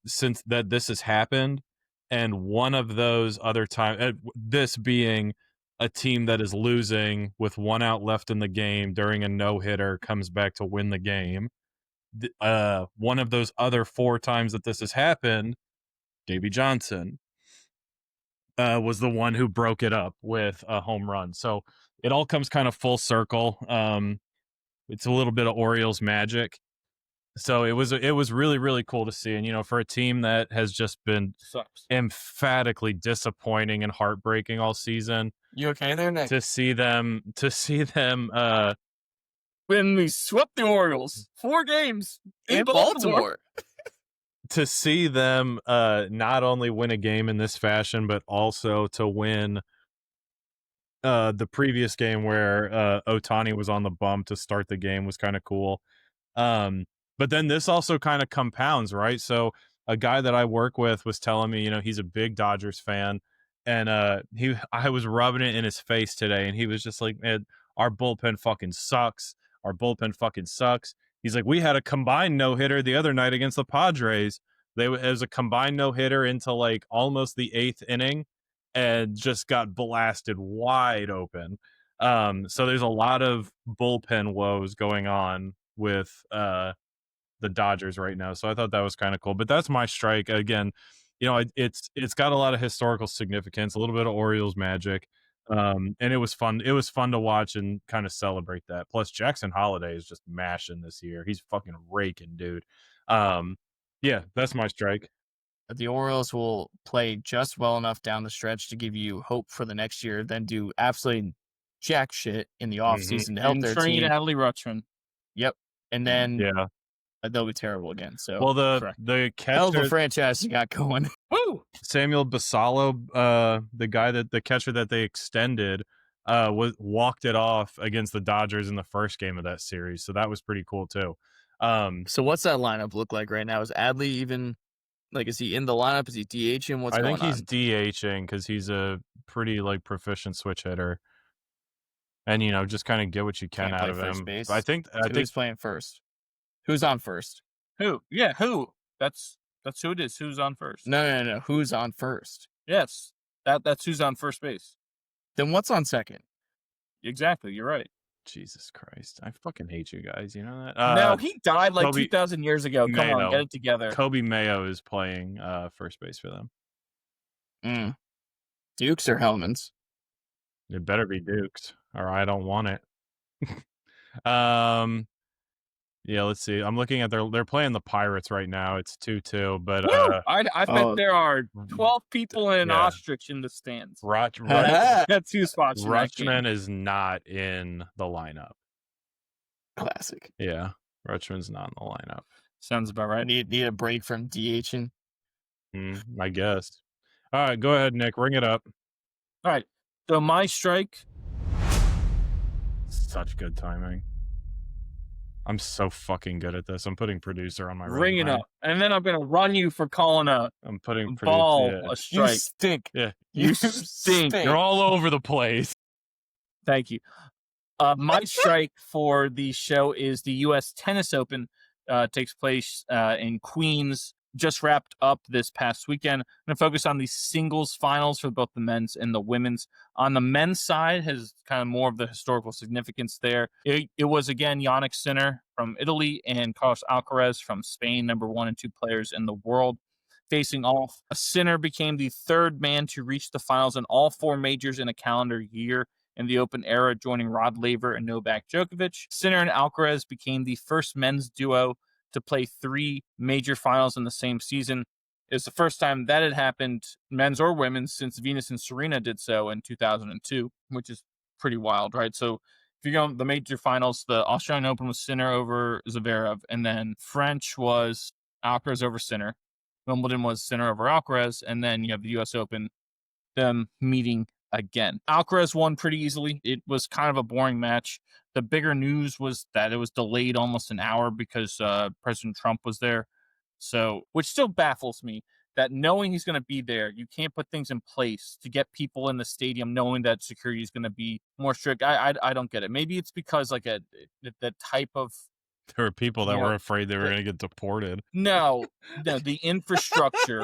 since that this has happened, and one of those other times, this being a team that is losing with 1 out left in the game during a no-hitter comes back to win the game. One of those other 4 times that this has happened, Davey Johnson was the one who broke it up with a home run. So it all comes kind of full circle. It's a little bit of Orioles magic. So it was really, really cool to see. And, for a team that has just been emphatically disappointing and heartbreaking all season, You okay there, Nick? to see them when we swept the Orioles 4 games In Baltimore. to see them not only win a game in this fashion, but also to win the previous game where Ohtani was on the bump to start the game was kind of cool. But then this also kind of compounds, right? So a guy that I work with was telling me, he's a big Dodgers fan, and I was rubbing it in his face today, and he was just like, "Man, our bullpen fucking sucks. Our bullpen fucking sucks." He's like, "We had a combined no-hitter the other night against the Padres. It was a combined no-hitter into like almost the 8th inning, and just got blasted wide open." So there's a lot of bullpen woes going on with the Dodgers right now. So I thought that was kind of cool. But that's my strike. Again, it's got a lot of historical significance, a little bit of Orioles magic. And it was fun. It was fun to watch and kind of celebrate that. Plus Jackson Holliday is just mashing this year. He's fucking raking, dude. Yeah, that's my strike. the Orioles will play just well enough down the stretch to give you hope for the next year, then do absolutely jack shit in the offseason to help And their trade team. Adley Rutschman. Yep. And then Yeah. they'll be terrible again. So, Well, correct. the hell of a catcher franchise you got going. Woo! Samuel Basallo, the catcher that they extended, walked it off against the Dodgers in the first game of that series. So that was pretty cool too. So what's that lineup look like right now? Is Adley even like, is he in the lineup? Is he DHing? What's I going think he's on? DHing because he's a pretty proficient switch hitter, and just kind of get what you can Can't out play of first him. base. I think Who's playing first? Who's on first? Who? Yeah, who? That's who it is. Who's on first? No. Who's on first? Yes, that's who's on first base. Then what's on second? Exactly, you're right. Jesus Christ, I fucking hate you guys. You know that? No, he died like Kobe 2,000 years ago. Come on, Mayo. get it together. Kobe Mayo is playing first base for them. Dukes or Hellmans? It better be Dukes, or I don't want it. Yeah, let's see. I'm looking at they're playing the Pirates right now. It's 2-2, but Woo! I bet there are 12 people and an yeah. ostrich in the stands. That's 2 spots. Rutschman is not in the lineup. Classic. Yeah, Rutschman's not in the lineup. Sounds about right. Need a break from DHing. I guess. All right, go ahead, Nick. Ring it up. All right. So my strike. Such good timing. I'm so fucking good at this. I'm putting producer on my Ring it ring. up. And then I'm going to run you for calling a I'm putting ball producer. a strike. You stink. Yeah. You stink. You're all over the place. Thank you. My strike for the show is the U.S. Tennis Open. Takes place in Queens. Just wrapped up this past weekend. I'm going to focus on the singles finals for both the men's and the women's. On the men's side, has kind of more of the historical significance there. It was, again, Yannick Sinner from Italy and Carlos Alcarez from Spain, number 1 and 2 players in the world, facing off. Sinner became the 3rd man to reach the finals in all 4 majors in a calendar year in the Open era, joining Rod Laver and Novak Djokovic. Sinner and Alcaraz became the first men's duo to play 3 major finals in the same season. It's the first time that had happened, men's or women's, since Venus and Serena did so in 2002, which is pretty wild, right? So if you go the major finals, the Australian Open was Sinner over Zverev, and then French was Alcaraz over Sinner. Wimbledon was Sinner over Alcaraz, and then you have the U.S. Open, them meeting again. Alcaraz won pretty easily. It was kind of a boring match. The bigger news was that it was delayed almost an hour because President Trump was there. So, which still baffles me that knowing he's going to be there, you can't put things in place to get people in the stadium knowing that security is going to be more strict. I don't get it. Maybe it's because like the type of There were people that were afraid they were going to get deported. No, the infrastructure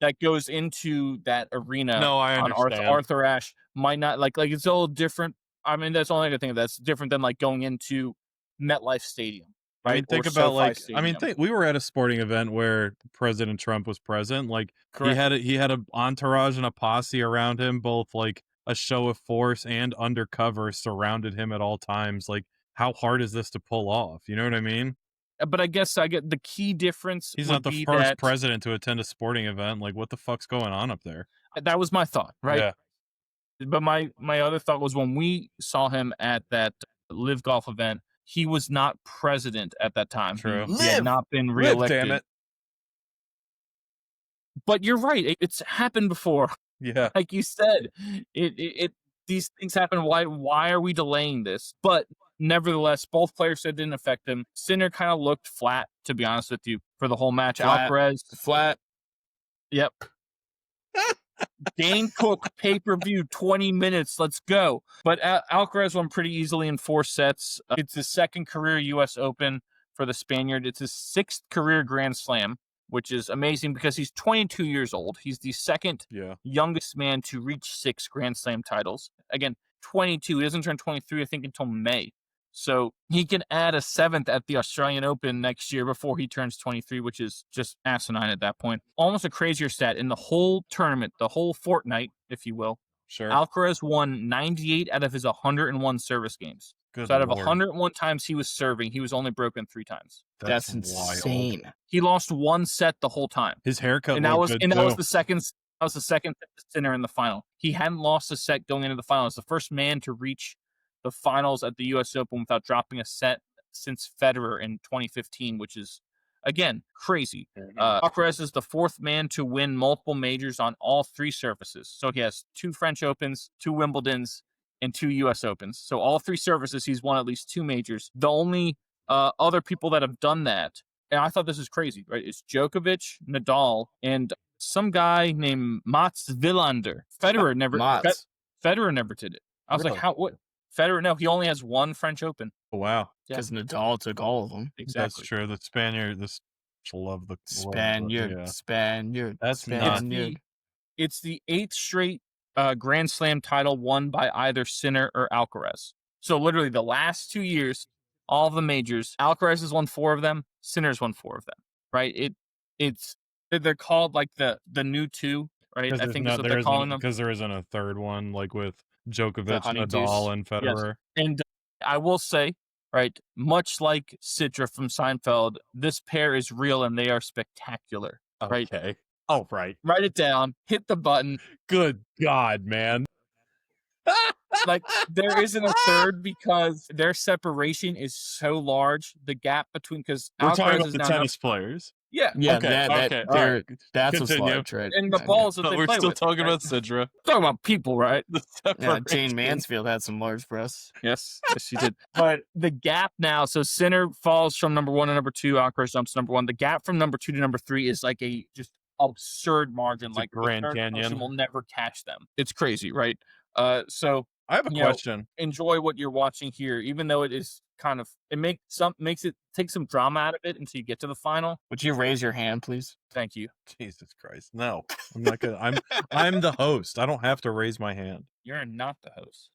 that goes into that arena. No, I understand. On Arthur Ashe might not like it's a little different. I mean, that's the only thing that's different than like going into MetLife Stadium. Right? I mean, think or about SoFi we were at a sporting event where President Trump was present. Like Correct. he had an entourage and a posse around him, both like a show of force and undercover surrounded him at all times. Like, how hard is this to pull off? You know what I mean? But I guess I get the key difference. He's not the first president to attend a sporting event. Like, what the fuck's going on up there? That was my thought, right? Yeah. But my other thought was when we saw him at that Live Golf event, he was not president at that time. True. He had not been reelected. Damn it. But you're right. It's happened before. Yeah. Like you said, these things happen. Why are we delaying this? But nevertheless, both players said it didn't affect him. Sinner kind of looked flat, to be honest with you, for the whole match. Alcaraz. Flat. Yep. Dane Cook pay-per-view 20 minutes. Let's go. But Alcaraz won pretty easily in 4 sets. It's his 2nd career U.S. Open for the Spaniard. It's his 6th career Grand Slam, which is amazing because he's 22 years old. He's the 2nd youngest man to reach 6 Grand Slam titles. Again, 22. He doesn't turn 23, I think, until May. So he can add a 7th at the Australian Open next year before he turns 23, which is just asinine at that point. Almost a crazier stat. In the whole tournament, the whole fortnight, if you will, Sure. Alcaraz won 98 out of his 101 service games. Good So out of Lord. 101 times he was serving, he was only broken 3 times. That's wild. insane. He lost 1 set the whole time. His haircut And that looked was good and that was too. the second Sinner in the final. He hadn't lost a set going into the finals. The first man to reach the finals at the US Open without dropping a set since Federer in 2015, which is again crazy. Alcaraz is the 4th man to win multiple majors on all 3 surfaces. So he has 2 French Opens, 2 Wimbledons, and 2 US Opens. So all 3 surfaces, he's won at least 2 majors. The only other people that have done that, and I thought this was crazy, right? It's Djokovic, Nadal, and some guy named Mats Wilander. Federer never did it. I was Really? like, how? What? Federer? No, he only has 1 French Open. Oh, wow. Because Nadal took all of them. Exactly. That's true. The Spaniard, love the Spaniard. That's Spaniard. It's the 8th straight Grand Slam title won by either Sinner or Alcaraz. So literally the last 2 years, all of the majors, Alcaraz has won 4 of them. Sinner's won 4 of them. Right? They're called like the new 2. Right? I think that's what they're calling them. Because there isn't a third one like with Djokovic, honeydews. Nadal, and Federer. Yes. And I will say, right, much like Sidra from Seinfeld, this pair is real and they are spectacular. Right? Okay. Oh, right. Write it down, hit the button. Good God, man. Like there isn't a third because their separation is so large. The gap between because We're talking Alcaraz about is the now tennis players. Yeah. Yeah, Okay. That's what's Continue. large, right? And the balls that they We're play still with, talking right? about Sidra. Talking about people, right? The Yeah, separation. Jane Mansfield had some large breasts. Yes, she did. But the gap now, so Sinner falls from number 1 to number 2. Alcaraz jumps to number 1. The gap from number 2 to number 3 is like a just absurd margin. It's a like Grand the third Canyon. person will never catch them. It's crazy, right? So I have a question. Enjoy what you're watching here, even though it is kind of makes it take some drama out of it until you get to the final. Would you raise your hand, please? Thank you. Jesus Christ. No. I'm not gonna I'm the host. I don't have to raise my hand. You're not the host.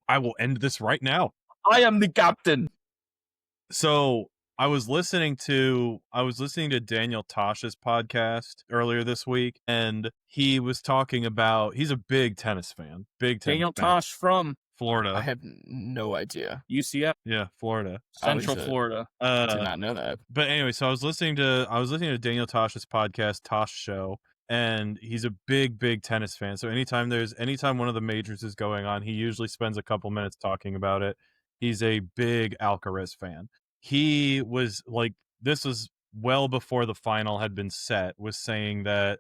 I will end this right now. I am the captain. So I was listening to Daniel Tosh's podcast earlier this week, and he was talking about he's a big tennis fan. Daniel Tosh from Florida. I have no idea. UCF. Yeah, Florida. Central Florida. I did not know that. But anyway, so I was listening to Daniel Tosh's podcast, Tosh Show, and he's a big tennis fan. So anytime one of the majors is going on, he usually spends a couple minutes talking about it. He's a big Alcaraz fan. He was like, this was well before the final had been set, was saying that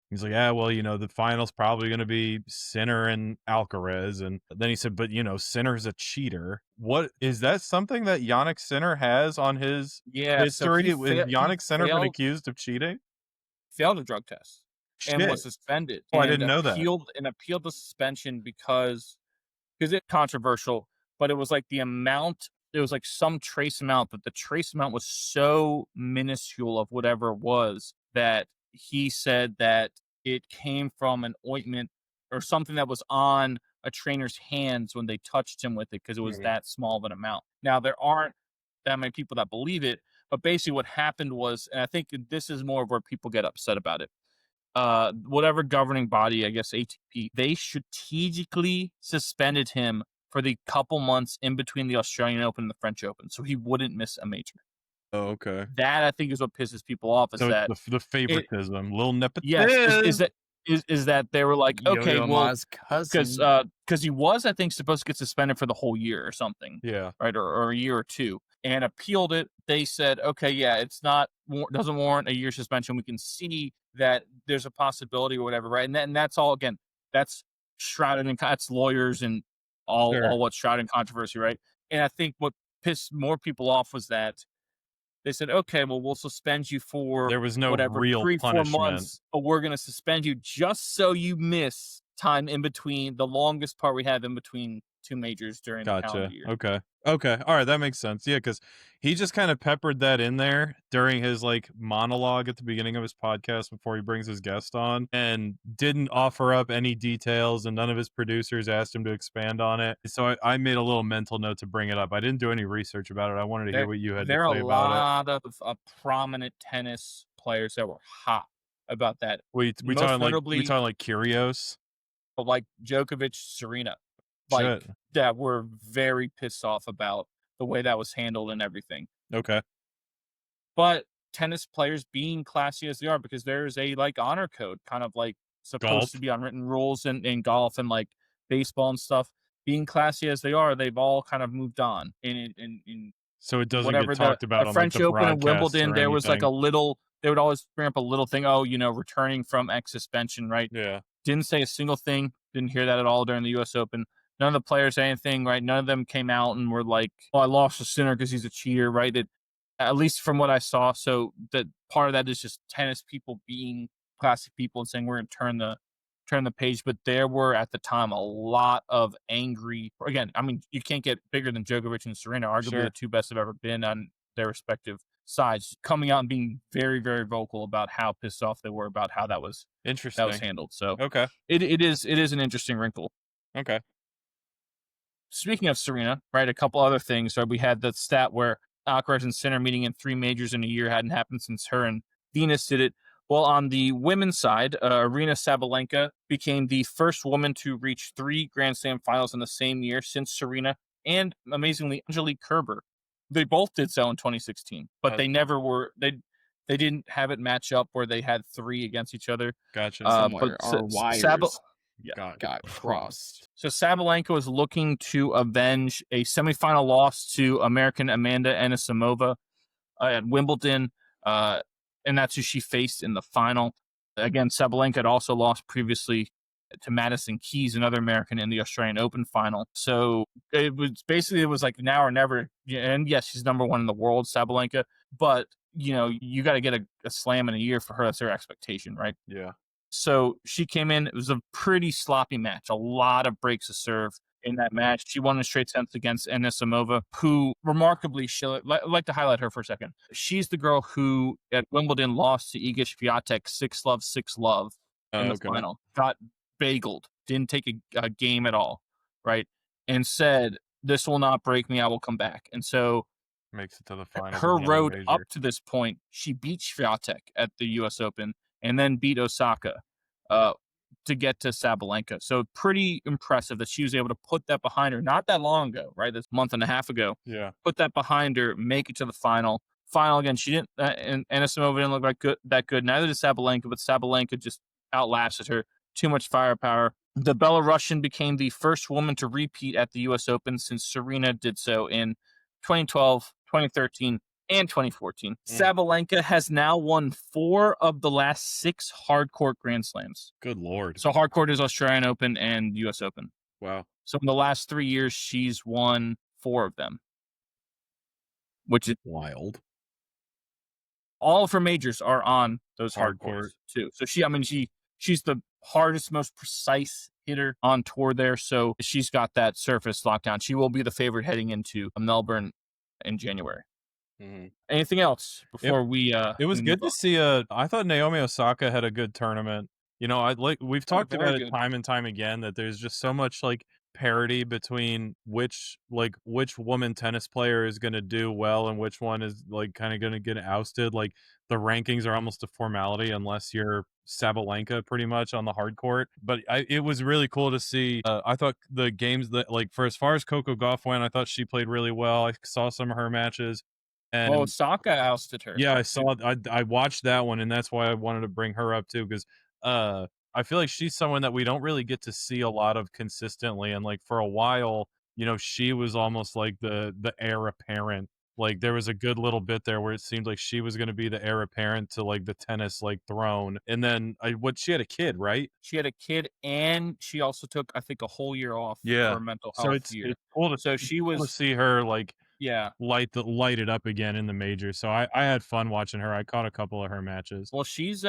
he's like, yeah, well, the final's probably going to be Sinner and Alcaraz. And then he said, but Sinner's a cheater. What is that something that Yannick Sinner has on his history? So Has Yannick Sinner been accused of cheating? Failed a drug test. Shit. And was suspended. Oh, I didn't know that. Appealed the suspension because it's controversial, but it was like the amount. There was like some trace amount, but the trace amount was so minuscule of whatever it was that he said that it came from an ointment or something that was on a trainer's hands when they touched him with it because it was that small of an amount. Now, there aren't that many people that believe it, but basically what happened was, and I think this is more of where people get upset about it, whatever governing body, I guess ATP, they strategically suspended him for the couple months in between the Australian Open and the French Open, so he wouldn't miss a major. Oh, okay. That I think is what pisses people off. Is so that the favoritism, little nepotism? Yes, is that they were like, okay, well, because he was, I think, supposed to get suspended for the whole year or something. Yeah. Right, or a year or two, and appealed it. They said, okay, yeah, doesn't warrant a year suspension. We can see that there's a possibility or whatever, right? And that's all. Again, that's shrouded in that's lawyers and all what's shrouded in controversy, right? And I think what pissed more people off was that they said, okay, well, we'll suspend you for there was no real 3-4 months, but we're going to suspend you just so you miss time in between the longest part we have in between 2 majors during the calendar year. Okay. All right. That makes sense. Yeah. Cause he just kind of peppered that in there during his like monologue at the beginning of his podcast before he brings his guest on, and didn't offer up any details, and none of his producers asked him to expand on it. So I made a little mental note to bring it up. I didn't do any research about it. I wanted to hear what you had to say about it. There are a lot of prominent tennis players that were hot about that. We talking like Kyrgios? Like Djokovic, Serena. Shit. like that were very pissed off about the way that was handled and everything. Okay. But tennis players being classy as they are, because there's a like honor code kind of like supposed Golf. to be unwritten rules in golf and like baseball and stuff. Being classy as they are, they've all kind of moved on. In So it doesn't whatever get talked the about on like French the Open and broadcasts Wimbledon, or there was like anything. a little. They would always bring up a little thing. Oh, returning from X suspension, right? Yeah. Didn't say a single thing. Didn't hear that at all during the U.S. Open. None of the players said anything, right? None of them came out and were like, "Oh, I lost to Sinner because he's a cheater," right? That, at least from what I saw. So that part of that is just tennis people being classic people and saying we're going to turn the page. But there were at the time a lot of angry. Again, I mean, you can't get bigger than Djokovic and Serena, arguably Sure. the two best have ever been on their respective sides, coming out and being very, very vocal about how pissed off they were about how that was Interesting. handled. So Okay. it is an interesting wrinkle. Okay. Speaking of Serena, right, a couple other things. Right, we had the stat where Alcaraz and Sinner meeting in 3 majors in a year hadn't happened since her and Venus did it. Well, on the women's side, Arina Sabalenka became the first woman to reach 3 Grand Slam finals in the same year since Serena and, amazingly, Angelique Kerber. They both did so in 2016, but they never were. They didn't have it match up where they had 3 against each other. Gotcha. Somewhere our wires got crossed. So Sabalenka was looking to avenge a semifinal loss to American Amanda Anisimova at Wimbledon, and that's who she faced in the final. Again, Sabalenka had also lost previously to Madison Keys, another American, in the Australian Open final. So it was like now or never. And yes, she's number 1 in the world, Sabalenka, but you got to get a slam in a year for her. That's her expectation, right? Yeah. So she came in. It was a pretty sloppy match. A lot of breaks of serve in that match. She won in straight sets against Anisimova, who remarkably, I'd like to highlight her for a second. She's the girl who at Wimbledon lost to Iga Swiatek 6-love, 6-love in the final. Got bageled. Didn't take a game at all, right? And said, "This will not break me. I will come back." And so makes it to the final. Her road up to this point, she beat Swiatek at the U.S. Open and then beat Osaka to get to Sabalenka. So pretty impressive that she was able to put that behind her not that long ago, right? This month and a half ago. Yeah. Put that behind her, make it to the final. Final again, she didn't, and Anisimova didn't look that good. Neither did Sabalenka, but Sabalenka just outlasted her. Too much firepower. The Belarusian became the first woman to repeat at the U.S. Open since Serena did so in 2012, 2013, and 2014. Sabalenka has now won 4 of the last 6 hardcourt Grand Slams. Good Lord. So hardcourt is Australian Open and U.S. Open. Wow. So in the last 3 years, she's won 4 of them, which is wild. All of her majors are on those hardcourts too. So she's the hardest, most precise hitter on tour there. So she's got that surface locked down. She will be the favorite heading into Melbourne in January. Mm-hmm. Anything else before we? It was good to see. I thought Naomi Osaka had a good tournament. We've talked about it time and time again that there's just so much like parity between which woman tennis player is going to do well and which one is like kind of going to get ousted. Like the rankings are almost a formality unless you're Sabalenka pretty much on the hard court. But it was really cool to see. I thought the games that for as far as Coco Gauff went, I thought she played really well. I saw some of her matches. And Osaka ousted her. Yeah, I saw. I watched that one, and that's why I wanted to bring her up too, because I feel like she's someone that we don't really get to see a lot of consistently, and like for a while, she was almost like the heir apparent. Like there was a good little bit there where it seemed like she was going to be the heir apparent to like the tennis throne, and then she had a kid, right? She had a kid, and she also took I think a whole year off for mental health. So it's cool to see her light it up again in the majors. So I had fun watching her. I caught a couple of her matches. Well, she's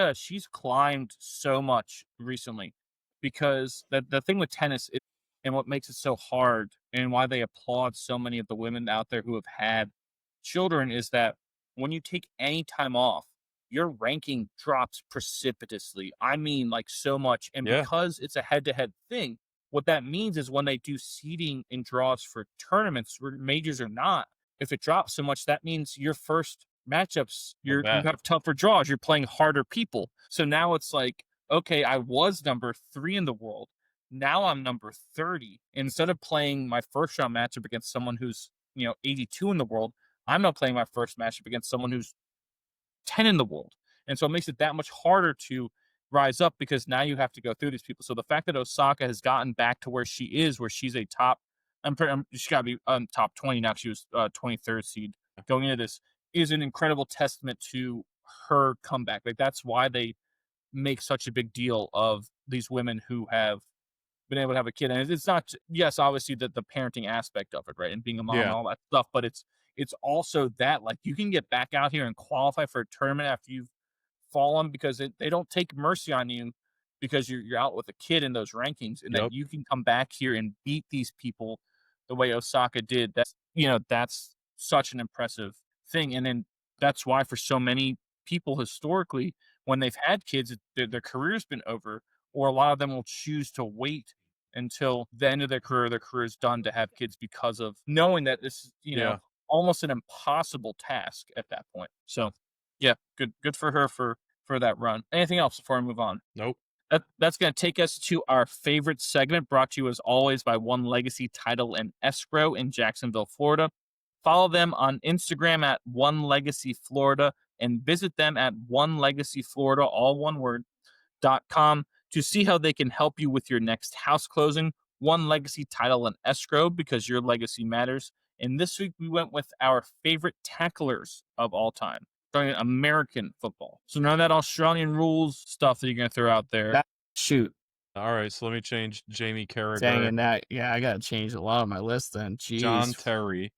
climbed so much recently because the thing with tennis and what makes it so hard and why they applaud so many of the women out there who have had children is that when you take any time off, your ranking drops precipitously. I mean, like so much. And because it's a head-to-head thing, what that means is when they do seeding and draws for tournaments, majors or not, if it drops so much, that means your first matchups, you have tougher draws. You're playing harder people. So now it's like, okay, I was number 3 in the world. now I'm number 30. Instead of playing my first round matchup against someone who's, 82 in the world, I'm now playing my first matchup against someone who's 10 in the world. And so it makes it that much harder to rise up because now you have to go through these people. So the fact that Osaka has gotten back to where she's a top, she's got to be top 20 now. She was 23rd seed going into this, is an incredible testament to her comeback. Like, that's why they make such a big deal of these women who have been able to have a kid. And it's not, yes, obviously the parenting aspect of it, right? And being a mom and all that stuff, but it's also that, like, you can get back out here and qualify for a tournament after you've fallen, because they don't take mercy on you because you're out with a kid in those rankings, and that you can come back here and beat these people the way Osaka did. That's such an impressive thing. And then that's why for so many people historically, when they've had kids, their career's been over, or a lot of them will choose to wait until the end of their career is done to have kids, because of knowing that this is, almost an impossible task at that point. So yeah, good for her for that run. Anything else before I move on? Nope. That's going to take us to our favorite segment, brought to you as always by One Legacy Title and Escrow in Jacksonville, Florida. Follow them on Instagram at One Legacy Florida, and visit them at onelegacyflorida, all one word, .com, to see how they can help you with your next house closing. One Legacy Title and Escrow, because your legacy matters. And this week we went with our favorite tacklers of all time, starting American football. So none of that Australian rules stuff that you're going to throw out there. Shoot. All right, so let me change Jamie Carragher. Dang, I got to change a lot of my list then. Jeez. John Terry.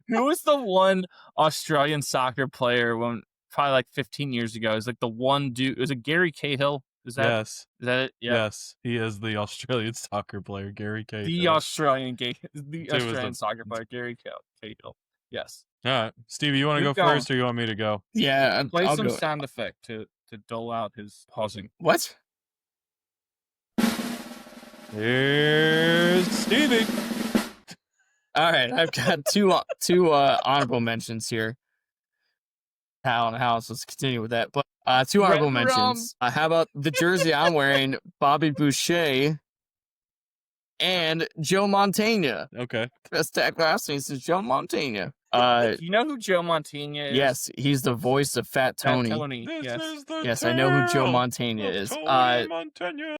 Who was the one Australian soccer player probably like 15 years ago? It was like the one dude. Was it Gary Cahill? Is that it? Yeah. Yes, he is the Australian soccer player, Gary Cahill. The Australian soccer player, Gary Cahill. Yes. All right, Stevie, you want to go first, or you want me to go? Yeah, play I'll some go. Sound effect to dole out his pausing. What? Here's Stevie. All right, I've got two honorable mentions here. Let's continue with that. But two honorable mentions. How about the jersey I'm wearing? Bobby Boucher and Joe Montana. Okay. Best tackler I've seen since Joe Montana. You know who Joe Montana is? Yes, he's the voice of Fat Tony. Yes, I know who Joe Montana is. Montana.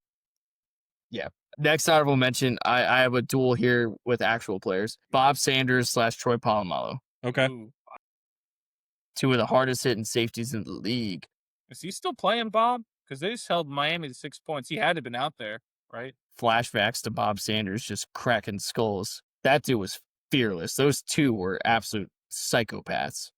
Yeah. Next honorable mention, I have a duel here with actual players. Bob Sanders / Troy Polamalu. Okay. Ooh. Two of the hardest hitting safeties in the league. Is he still playing, Bob? Because they just held Miami to 6 points. He had to have been out there, right? Flashbacks to Bob Sanders just cracking skulls. That dude was fearless. Those two were absolute psychopaths.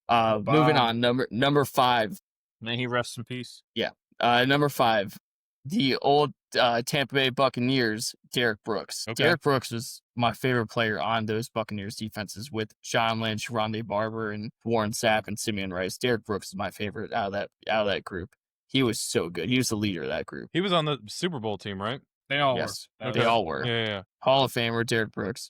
Moving on, number 5. May he rest in peace. Yeah. Number 5, the old Tampa Bay Buccaneers, Derek Brooks. Okay. Derek Brooks was my favorite player on those Buccaneers defenses with John Lynch, Rondé Barber, and Warren Sapp and Simeon Rice. Derek Brooks is my favorite out of that group. He was so good. He was the leader of that group. He was on the Super Bowl team, right? They all were. Okay. They all were. Yeah. Hall of Famer Derek Brooks.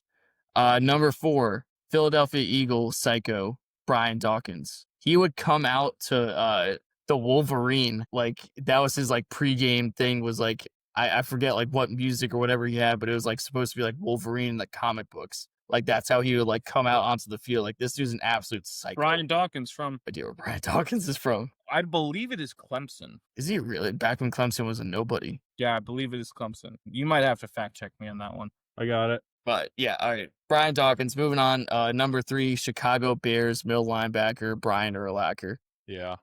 Number 4, Philadelphia Eagles psycho Brian Dawkins. He would come out to the Wolverine, like that was his like pregame thing, was like I forget like what music or whatever he had, but it was like supposed to be like Wolverine in the comic books. Like that's how he would like come out onto the field. Like this dude's an absolute psycho. Brian Dawkins from... I idea where Brian Dawkins is from. I believe it is Clemson. Is he really? Back when Clemson was a nobody. Yeah, I believe it is Clemson. You might have to fact check me on that one. I got it. But yeah, all right. Brian Dawkins. Moving on. Number 3, Chicago Bears middle linebacker Brian Urlacher. Yeah.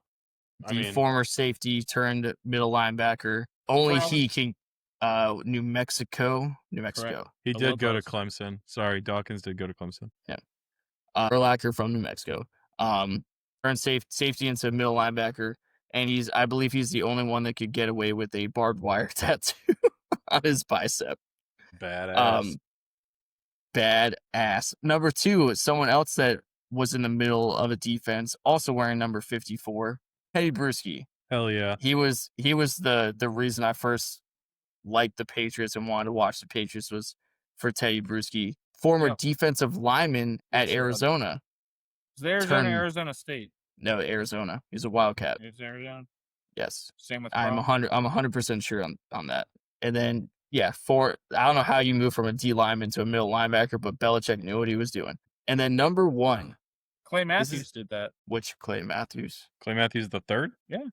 Former safety turned middle linebacker. Only he can. New Mexico. Correct. He did go to Clemson. Sorry, Dawkins did go to Clemson. Yeah. Urlacher from New Mexico. Turned safety into middle linebacker, and I believe he's the only one that could get away with a barbed wire tattoo on his bicep. Badass. Badass. Number 2 is someone else that was in the middle of a defense, also wearing number 54. Teddy Bruschi. Hell yeah. He was the reason I first liked the Patriots and wanted to watch the Patriots was for Teddy Bruschi, former defensive lineman at Arizona. Is Arizona Arizona State? No, Arizona. He's a Wildcat. It's Arizona. Yes. Same with I'm 100% sure on that. And then I don't know how you move from a D lineman to a middle linebacker, but Belichick knew what he was doing. And then number 1, Clay Matthews did that. which Clay Matthews? Clay Matthews the third. Yeah.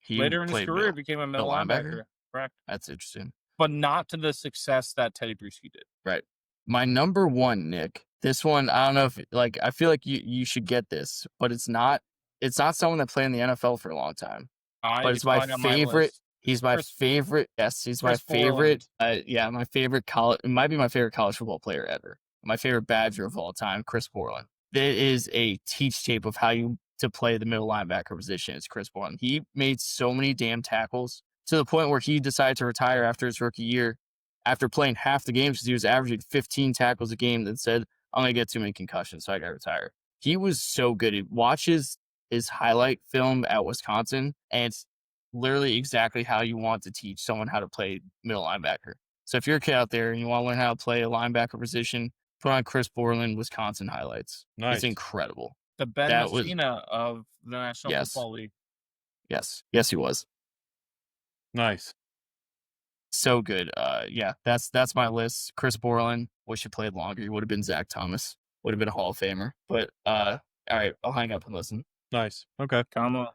He Later in his played career, middle, became a middle linebacker. Correct. That's interesting. But not to the success that Teddy Bruschi did. Right. My number 1, Nick. This one, I don't know if I feel like you should get this, but it's not someone that played in the NFL for a long time. But it's my favorite. He's my favorite. Yes, he's my favorite. My favorite college. It might be my favorite college football player ever. My favorite Badger of all time, Chris Borland. It is a teach tape of how to play the middle linebacker position. It's Chris Borland. He made so many damn tackles to the point where he decided to retire after his rookie year, after playing half the games because he was averaging 15 tackles a game. That said, I'm gonna get too many concussions, so I gotta retire. He was so good. He watches his highlight film at Wisconsin, and it's literally exactly how you want to teach someone how to play middle linebacker. So if you're a kid out there and you want to learn how to play a linebacker position, put on Chris Borland Wisconsin highlights. Nice. It's incredible. The Ben Messina of the National Football League. Yes, he was. Nice. So good. That's my list. Chris Borland. Wish he played longer. He would have been Zach Thomas. Would have been a Hall of Famer. But all right, I'll hang up and listen. Nice. Okay. Come on.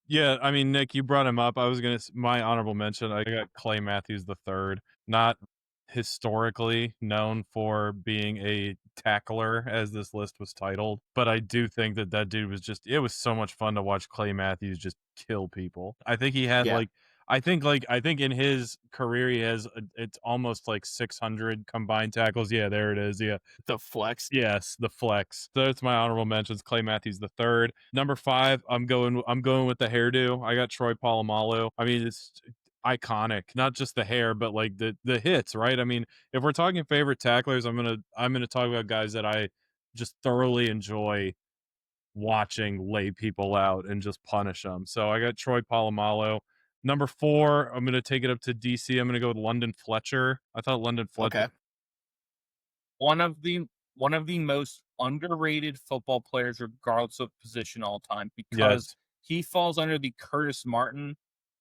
Yeah, I mean, Nick, you brought him up. I was my honorable mention, I got Clay Matthews the third. Not historically known for being a tackler, as this list was titled, but I do think that dude was it was so much fun to watch Clay Matthews just kill people. I think he had I think in his career he has it's almost like 600 combined tackles. Yeah, there it is. Yeah, the flex. Yes, the flex. So that's my honorable mentions. Clay Matthews the third. Number 5, I'm going with the hairdo. I got Troy Polamalu. I mean, it's iconic. Not just the hair, but like the hits, right? I mean, if we're talking favorite tacklers, I'm gonna talk about guys that I just thoroughly enjoy watching lay people out and just punish them. So I got Troy Polamalu. Number 4, I'm going to take it up to DC. I'm going to go with London Fletcher. I thought London Fletcher. Okay. One of the most underrated football players, regardless of position, all time, because he falls under the Curtis Martin,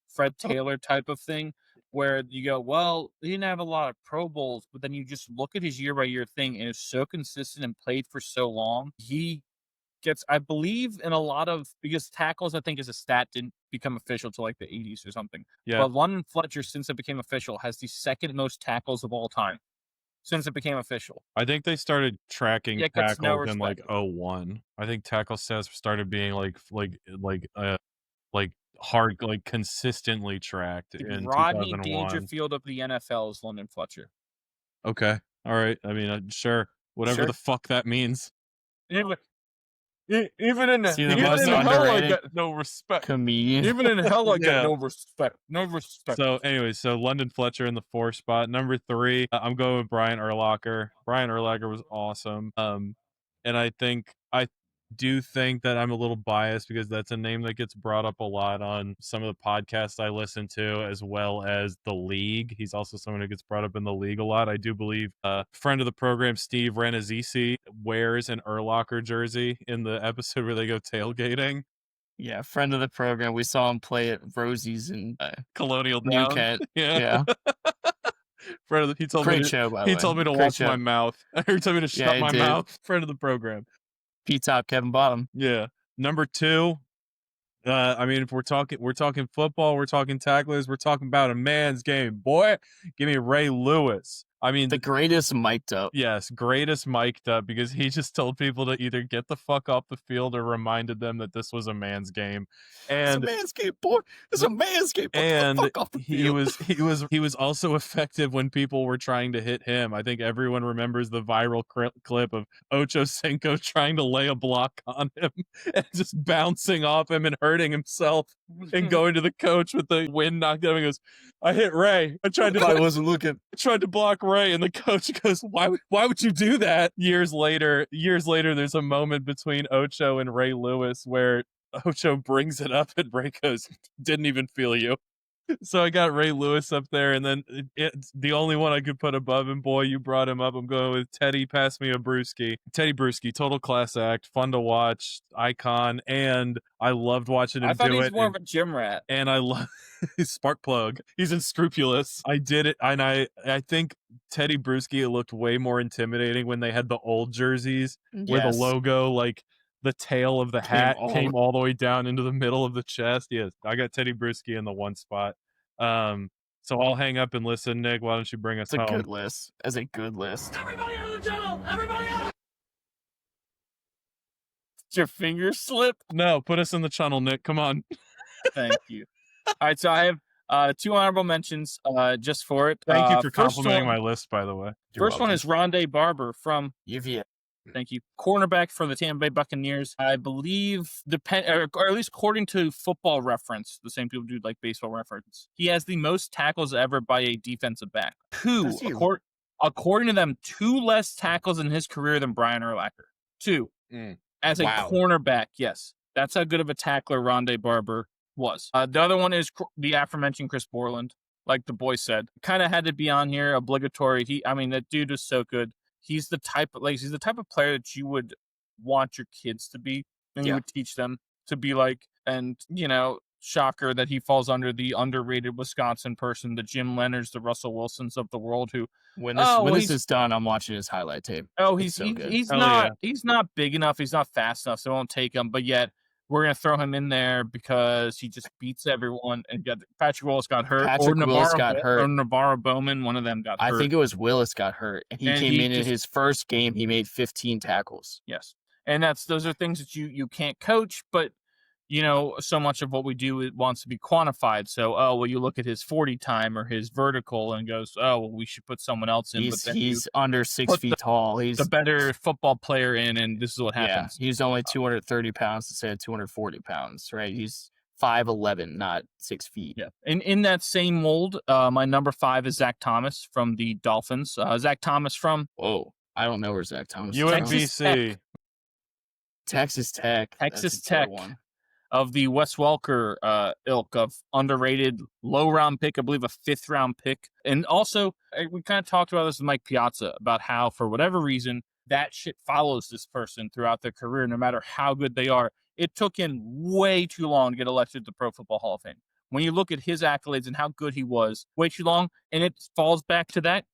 Fred Taylor type of thing, where you go, well, he didn't have a lot of Pro Bowls, but then you just look at his year-by-year thing, and it's so consistent and played for so long. He gets, I believe, in a lot of, because tackles, I think, as a stat, didn't become official till like the 80s or something. Yeah. But London Fletcher, since it became official, has the second most tackles of all time since it became official. I think they started tracking tackles in like 01. I think tackle stats started being hard, like consistently tracked in Rodney 2001. Dangerfield of the NFL is London Fletcher. Okay. All right. I mean, sure. Whatever the fuck that means. Even in hell, I get no respect. Comedian. Even in hell, I get no respect. No respect. So, anyway, London Fletcher in the 4 spot. Number 3, I'm going with Brian Urlacher. Brian Urlacher was awesome. And I do think that I'm a little biased because that's a name that gets brought up a lot on some of the podcasts I listen to, as well as the league. He's also someone who gets brought up in the league a lot. I do believe friend of the program, Steve Renazzisi, wears an Urlacher jersey in the episode where they go tailgating. Yeah, friend of the program. We saw him play at Rosie's in Colonial New Down. Kent. Yeah. He told me to watch my mouth. He told me to shut my mouth. Friend of the program. P-top Kevin Bottom. Yeah. Number 2. I mean, if we're talking football, we're talking tacklers, we're talking about a man's game. Boy, give me Ray Lewis. I mean, the greatest mic'd up. Yes, greatest mic'd up, because he just told people to either get the fuck off the field or reminded them that this was a man's game. And it's a man's game, boy. It's a man's game. And the fuck off the field. he was also effective when people were trying to hit him. I think everyone remembers the viral clip of Ocho Cinco trying to lay a block on him and just bouncing off him and hurting himself and going to the coach with the wind knocked out. He goes, "I hit Ray. I wasn't looking. I tried to block Ray," and the coach goes, "Why would you do that?" Years later, there's a moment between Ocho and Ray Lewis where Ocho brings it up and Ray goes, "Didn't even feel you." So I got Ray Lewis up there, and then it's the only one I could put above him. Boy, you brought him up. I'm going with Teddy. Pass me a brewski. Teddy Bruschi, total class act, fun to watch, icon, and I loved watching him I thought do he's it. more of a gym rat. And I love spark plug. He's unscrupulous. I did it, and I think Teddy Bruschi, it looked way more intimidating when they had the old jerseys where the Yes. logo, like the tail of the hat, came all the way down into the middle of the chest. Yes, I got Teddy Bruschi in the one spot. So I'll hang up and listen. Nick, why don't you bring us It's a home? good list. That's a good list. Everybody out of the tunnel! Everybody out! Did your finger slip? No, put us in the channel, Nick. Come on. Thank you. All right, so I have 2 honorable mentions just for it. Thank you for first complimenting one- my list, by the way. First one is Rondé Barber from UVA. Thank you. Cornerback for the Tampa Bay Buccaneers. I believe, or at least according to Football Reference, the same people do like Baseball Reference, he has the most tackles ever by a defensive back. According to them, 2 less tackles in his career than Brian Urlacher. 2. As a cornerback, yes. That's how good of a tackler Rondé Barber was. The other one is the aforementioned Chris Borland. Like the boy said, kind of had to be on here, obligatory. That dude was so good. He's the type of player that you would want your kids to be, and you would teach them to be like. And shocker that he falls under the underrated Wisconsin person, the Jim Leonards, the Russell Wilsons of the world. Who when this is done, I'm watching his highlight tape. Oh, he's so good. He's not big enough. He's not fast enough, so I won't take him. But yet we're gonna throw him in there because he just beats everyone. And Patrick Willis got hurt. Or Navarro Bowman. One of them got hurt. I think it was Willis got hurt, and he came in his first game. He made 15 tackles. Yes, and those are things that you can't coach, but so much of what we do, it wants to be quantified. So, you look at his 40 time or his vertical and goes, we should put someone else in. He's under 6 feet tall. He's the better football player in, and this is what happens. Yeah, he's only 230 pounds instead of 240 pounds, right? He's 5'11", not 6 feet. Yeah. And in that same mold, my number 5 is Zach Thomas from the Dolphins. Zach Thomas from... Whoa, I don't know where Zach Thomas is. UNBC. Texas Tech. Texas Tech. Of the Wes Welker ilk of underrated low-round pick, I believe a 5th-round pick. And also, we kind of talked about this with Mike Piazza, about how, for whatever reason, that shit follows this person throughout their career, no matter how good they are. It took him way too long to get elected to the Pro Football Hall of Fame. When you look at his accolades and how good he was, way too long, and it falls back to that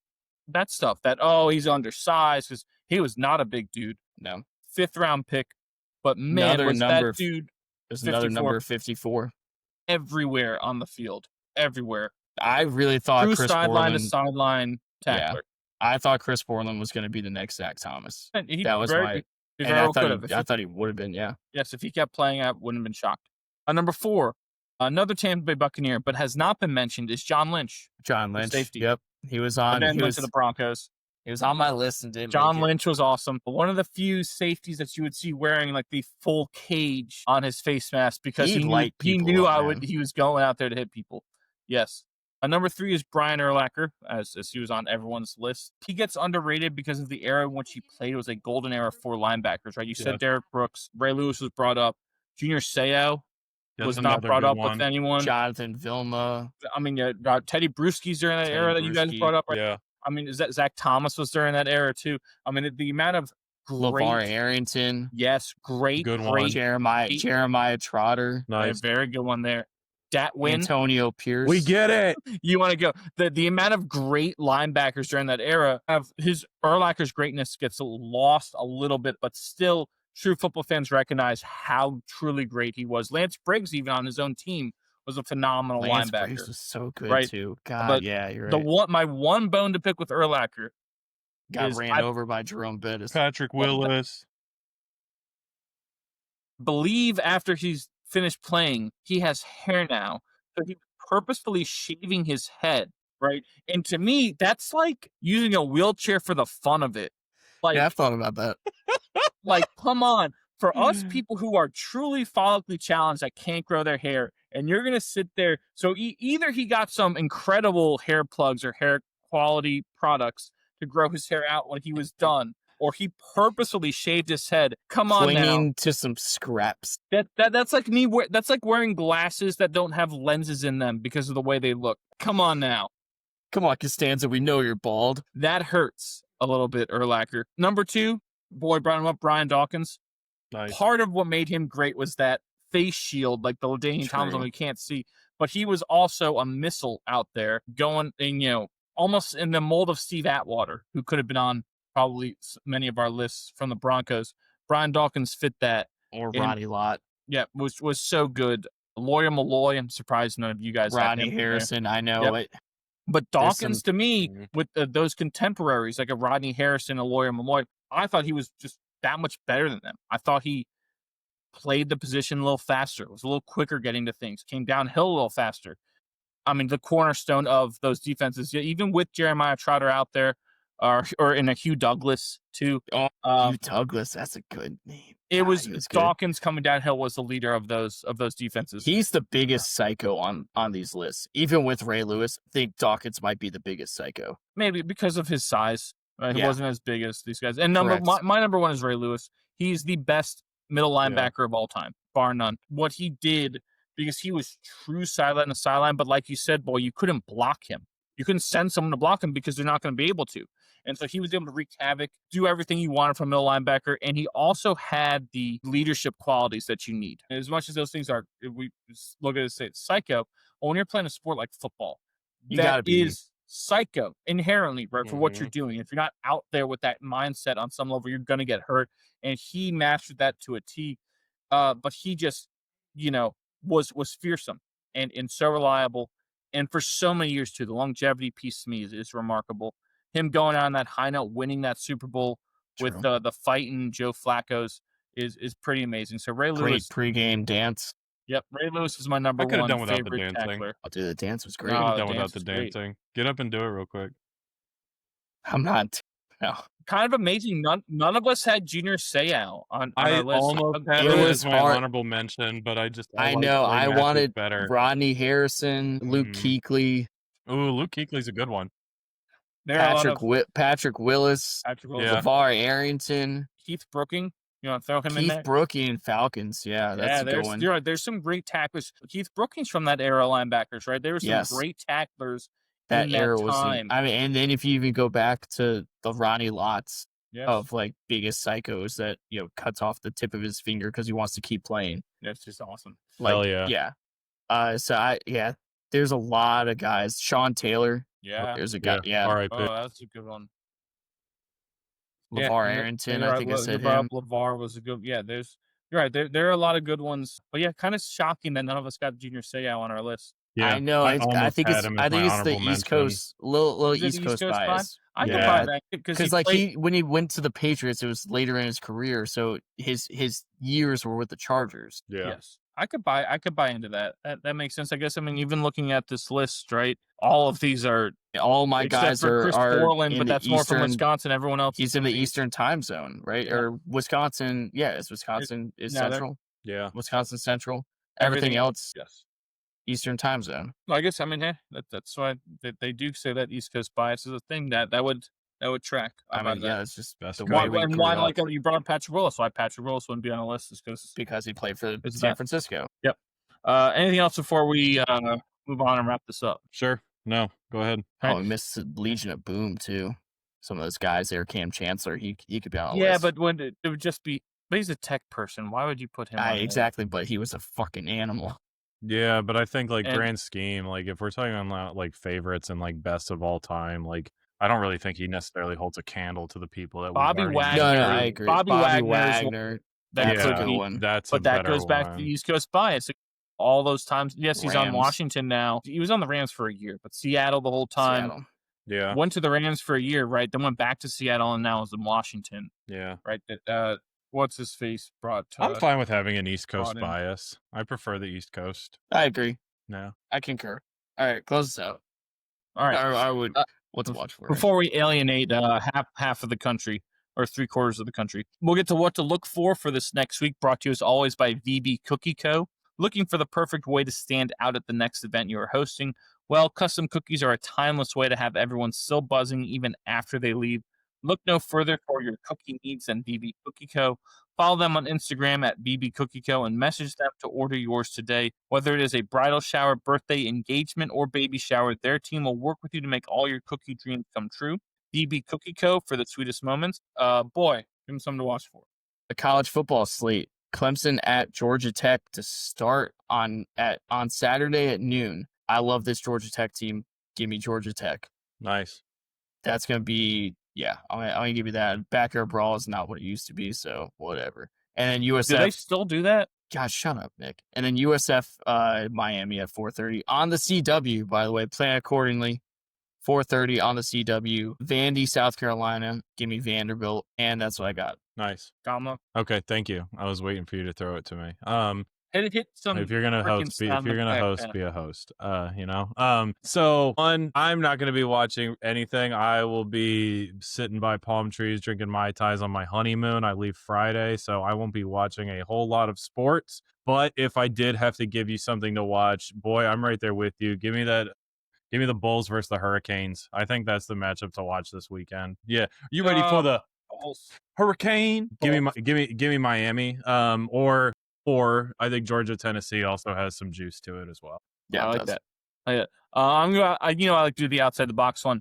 stuff, that, he's undersized, because he was not a big dude. No. 5th-round pick. But, man, that dude... There's another number 54. Everywhere on the field. Everywhere. I really thought True Chris sideline Borland, to sideline tackler. Yeah, I thought Chris Borland was going to be the next Zach Thomas. And I thought he would have been, yeah. Yes, if he kept playing, I wouldn't have been shocked. Number 4, another Tampa Bay Buccaneer, but has not been mentioned, is John Lynch. John Lynch. Safety. Yep. He was on. And then went to the Broncos. He was on my list and didn't. John Lynch was awesome. One of the few safeties that you would see wearing like the full cage on his face mask because he knew he was going out there to hit people. Yes. Number 3 is Brian Urlacher, as he was on everyone's list. He gets underrated because of the era in which he played. It was a golden era for linebackers, right? You said Derek Brooks. Ray Lewis was brought up. Junior Seau was not brought up with anyone. Jonathan Vilma. Teddy Bruschi's during that era that you guys brought up, right? Yeah. Zach Thomas was during that era too. The amount of LeVar Arrington. Yes, great. Good one. Jeremiah Trotter. Nice. A very good one there. Datwin. Antonio Pierce. We get it. You want to go. The amount of great linebackers during that era, Urlacher's greatness gets lost a little bit, but still true football fans recognize how truly great he was. Lance Briggs, even on his own team, was a phenomenal Lance linebacker. Briggs was so good right? too. God, but yeah, you're right. My one bone to pick with Urlacher got ran over by Jerome Bettis. Patrick Willis. Believe after he's finished playing, he has hair now. So he's purposefully shaving his head, right? And to me, that's like using a wheelchair for the fun of it. Like, yeah, I've thought about that. Like, come on. For us people who are truly follically challenged that can't grow their hair, and you're going to sit there. So either he got some incredible hair plugs or hair quality products to grow his hair out when he was done, or he purposefully shaved his head. Come on now. Clinging to some scraps. That's like me. That's like wearing glasses that don't have lenses in them because of the way they look. Come on now. Come on, Costanza, we know you're bald. That hurts a little bit, Urlacher. Number 2, boy, brought him up, Brian Dawkins. Nice. Part of what made him great was that face shield, like the LaDainian Tomlinson we can't see. But he was also a missile out there going, and, almost in the mold of Steve Atwater, who could have been on probably many of our lists from the Broncos. Brian Dawkins fit that. Or Ronnie Lott. Yeah, was so good. Lawyer Malloy, I'm surprised none of you guys had Rodney him Harrison, I know it. But Dawkins, to me, with those contemporaries, like a Rodney Harrison, a Lawyer Malloy, I thought he was just that much better than them. I thought he played the position a little faster, was a little quicker getting to things, came downhill a little faster. I mean, the cornerstone of those defenses, even with Jeremiah Trotter out there, or in a Hugh Douglas, too. Hugh Douglas, that's a good name. It was good. Dawkins coming downhill was the leader of those defenses. He's the biggest psycho on these lists. Even with Ray Lewis, I think Dawkins might be the biggest psycho. Maybe because of his size. He wasn't as big as these guys. And my number 1 is Ray Lewis. He's the best middle linebacker of all time, bar none. What he did, because he was true sideline to sideline, but like you said, boy, you couldn't block him. You couldn't send someone to block him because they're not going to be able to. And so he was able to wreak havoc, do everything you wanted from a middle linebacker, and he also had the leadership qualities that you need. And as much as those things are, if we look at it and say it's psycho, well, when you're playing a sport like football, that is psycho inherently, right, for what you're doing. If you're not out there with that mindset on some level, you're going to get hurt. And he mastered that to a T. But he just, was fearsome and so reliable. And for so many years, too, the longevity piece to me is remarkable. Him going on that high note, winning that Super Bowl with the fighting Joe Flacco's is pretty amazing. So Ray Lewis. Great pregame dance. Yep, Ray Lewis is my number 1 done without favorite the dancing. tackler. Oh, dude, the dance was great. I could No, have done the without dance the was great. dancing. Get up and do it real quick. I'm not. No. Kind of amazing. None of us had Junior Seau on our list. Almost had It it was as my hard. honorable mention, but I know. I wanted better. Rodney Harrison, Luke Kuechly, Ooh, Luke Kuechly's a good one. Patrick Willis, Patrick Willis, Yeah. LeVar Arrington, Keith Brooking. You want to throw him in Keith there? Brooking, Falcons. Yeah, that's a good one. You're right. There's some great tacklers. Keith Brooking's from that era linebackers, right? There were some great tacklers That in era that was. time. And then if you even go back to the Ronnie Lotts Yes. of like biggest psychos that cuts off the tip of his finger because he wants to keep playing. That's just awesome. Like, Hell yeah. Yeah. There's a lot of guys. Sean Taylor. Yeah. There's a guy. Yeah. R.I.P. Oh, that's a good one. LeVar Arrington. I think I said him. LeVar was a good. Yeah, you're right. There are a lot of good ones, but yeah, kind of shocking that none of us got Junior Seau on our list. Yeah, I know. I almost think had it's. him as I think my it's the honorable East mention. Coast, little Is it East Coast vibe? bias. I could Yeah. buy that Because like when he went to the Patriots, it was later in his career, so his years were with the Chargers. Yeah. Yes, I could buy into that. That makes sense. I guess. I mean, even looking at this list, right? All of these are All my except guys for Chris are Borland, in but the that's more from Eastern- Wisconsin. Everyone else, He's is in from the Eastern time zone, right? Yeah. Or Wisconsin. Yeah, it's Wisconsin is no, they're- Central. Yeah. Wisconsin Central. Everything else Yes. Eastern time zone. Well, I guess I mean, that's why they do say that East Coast bias is a thing that would track. I mean, yeah, it's just Best the of way both. we and grew why up like you brought up Patrick Willis? Why Patrick Willis wouldn't be on the list is because he played for It's San that. Francisco. Anything else before we move on and wrap this up? Sure. No, go ahead. Right. Oh, we missed the Legion of Boom too. Some of those guys there, Cam Chancellor, he could be on the Yeah, list. but when it would just be, but he's a tech person. Why would you put him on there? Exactly, but he was a fucking animal. Yeah, but I think like And- grand scheme, like if we're talking about like favorites and like best of all time, like I don't really think he necessarily holds a candle to the people that Bobby we've Wagner. already No, mentioned. I agree. Bobby Wagner. That That's could a good be, one. That's but a that better goes back to one. the East Coast bias. All those times, yes, he's on Rams. Washington now. He was on the Rams for a year, but Seattle the whole time. Seattle. Yeah, Went to the Rams for a year, right? Then went back to Seattle, and now is in Washington, yeah. right? That what's his face brought. I'm fine with having an East Coast brought in. bias. I prefer the East Coast. I agree. No. I concur. All right, close this out. All right. I would. Uh, What to watch for? Before we alienate half of the country or 3/4 of the country, we'll get to what to look for this next week. Brought to you as always by VB Cookie Co. Looking for the perfect way to stand out at the next event you are hosting? Well, custom cookies are a timeless way to have everyone still buzzing even after they leave. Look no further for your cookie needs than BB Cookie Co. Follow them on Instagram at BB Cookie Co. and message them to order yours today. Whether it is a bridal shower, birthday, engagement, or baby shower, their team will work with you to make all your cookie dreams come true. BB Cookie Co. for the sweetest moments. Boy, give them something to watch for. The college football slate. Clemson at Georgia Tech to start on Saturday at noon. I love this Georgia Tech team. Give me Georgia Tech. Nice. That's going to be, I'm going to give you that. Backyard brawl is not what it used to be, so whatever. And then USF. Do they still do that? Gosh, shut up, Nick. And then USF Miami at 4:30 on the CW, by the way. Plan accordingly. 4:30 on the CW. Vandy, South Carolina. Give me Vanderbilt. And that's what I got. Nice. Gamma. Okay, thank you. I was waiting for you to throw it to me. Hit some. If you're gonna host, be a host. So one, I'm not gonna be watching anything. I will be sitting by palm trees drinking Mai Tais on my honeymoon. I leave Friday, so I won't be watching a whole lot of sports. But if I did have to give you something to watch, boy, I'm right there with you. Give me that. Give me the Bulls versus the Hurricanes. I think that's the matchup to watch this weekend. Yeah, you ready for the Hurricane? Bulls. Give me Miami. Or I think Georgia, Tennessee also has some juice to it as well. Yeah, I like that. I like to do the outside the box one.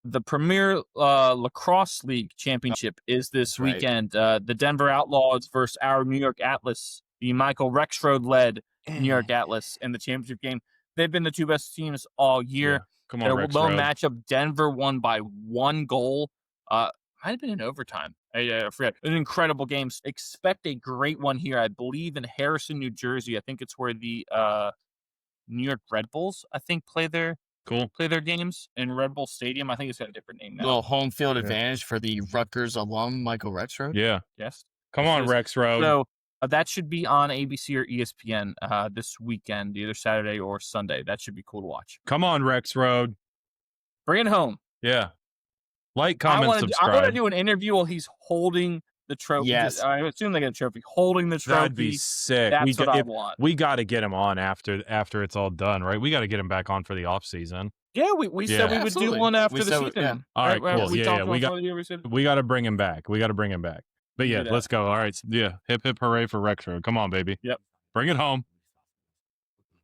The Premier Lacrosse League Championship is this weekend. The Denver Outlaws versus our New York Atlas, the Michael Rexroad led New York Atlas in the championship game. They've been the two best teams all year. Yeah. Come on, Their lone matchup, Denver won by 1 goal. Might have been in overtime. I forget. An incredible game. Expect a great one here. I believe in Harrison, New Jersey. I think it's where the New York Red Bulls, I think, play their games in Red Bull Stadium. I think it's got a different name now. Little home field advantage for the Rutgers alum, Michael Rexroad. Yeah. Yes. Come on, Rexroad. So that should be on ABC or ESPN this weekend, either Saturday or Sunday. That should be cool to watch. Come on, Rexroad. Bring it home. Yeah. Like, comment, subscribe. I want to do an interview while he's holding the trophy. Yes. I assume they get a trophy. Holding the trophy. That'd be sick. That's what I want. We got to get him on after it's all done, right? We got to get him back on for the off season. Yeah, we said we would do one after the season. Yeah. All right, cool. We got to bring him back. But yeah, let's go. All right. Yeah. Hip, hip, hooray for Rexroad. Come on, baby. Yep. Bring it home.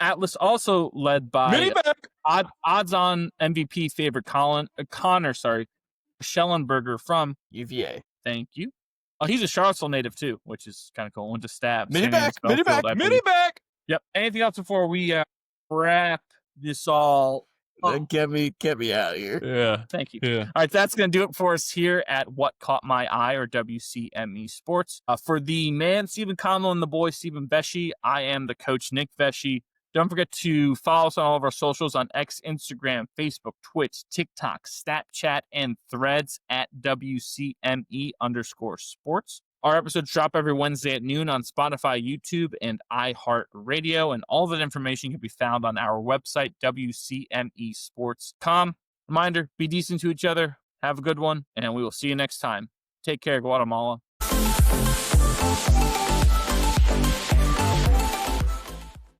Atlas also led by odds-on MVP favorite Connor Schellenberger from UVA. Thank you. Oh, he's a Charlottesville native too, which is kind of cool. Went to Stab. Mini back. Yep. Anything else before we wrap this all? Get me out of here. Yeah. Thank you. Yeah. All right, that's going to do it for us here at What Caught My Eye, or WCME Sports. For the man, Stephen Conlon, and the boy, Stephen Vesci, I am the coach, Nick Vesci. Don't forget to follow us on all of our socials on X, Instagram, Facebook, Twitch, TikTok, Snapchat, and Threads at WCME_sports. Our episodes drop every Wednesday at noon on Spotify, YouTube, and iHeartRadio, and all that information can be found on our website, WCMEsports.com. Reminder, be decent to each other, have a good one, and we will see you next time. Take care, Guatemala.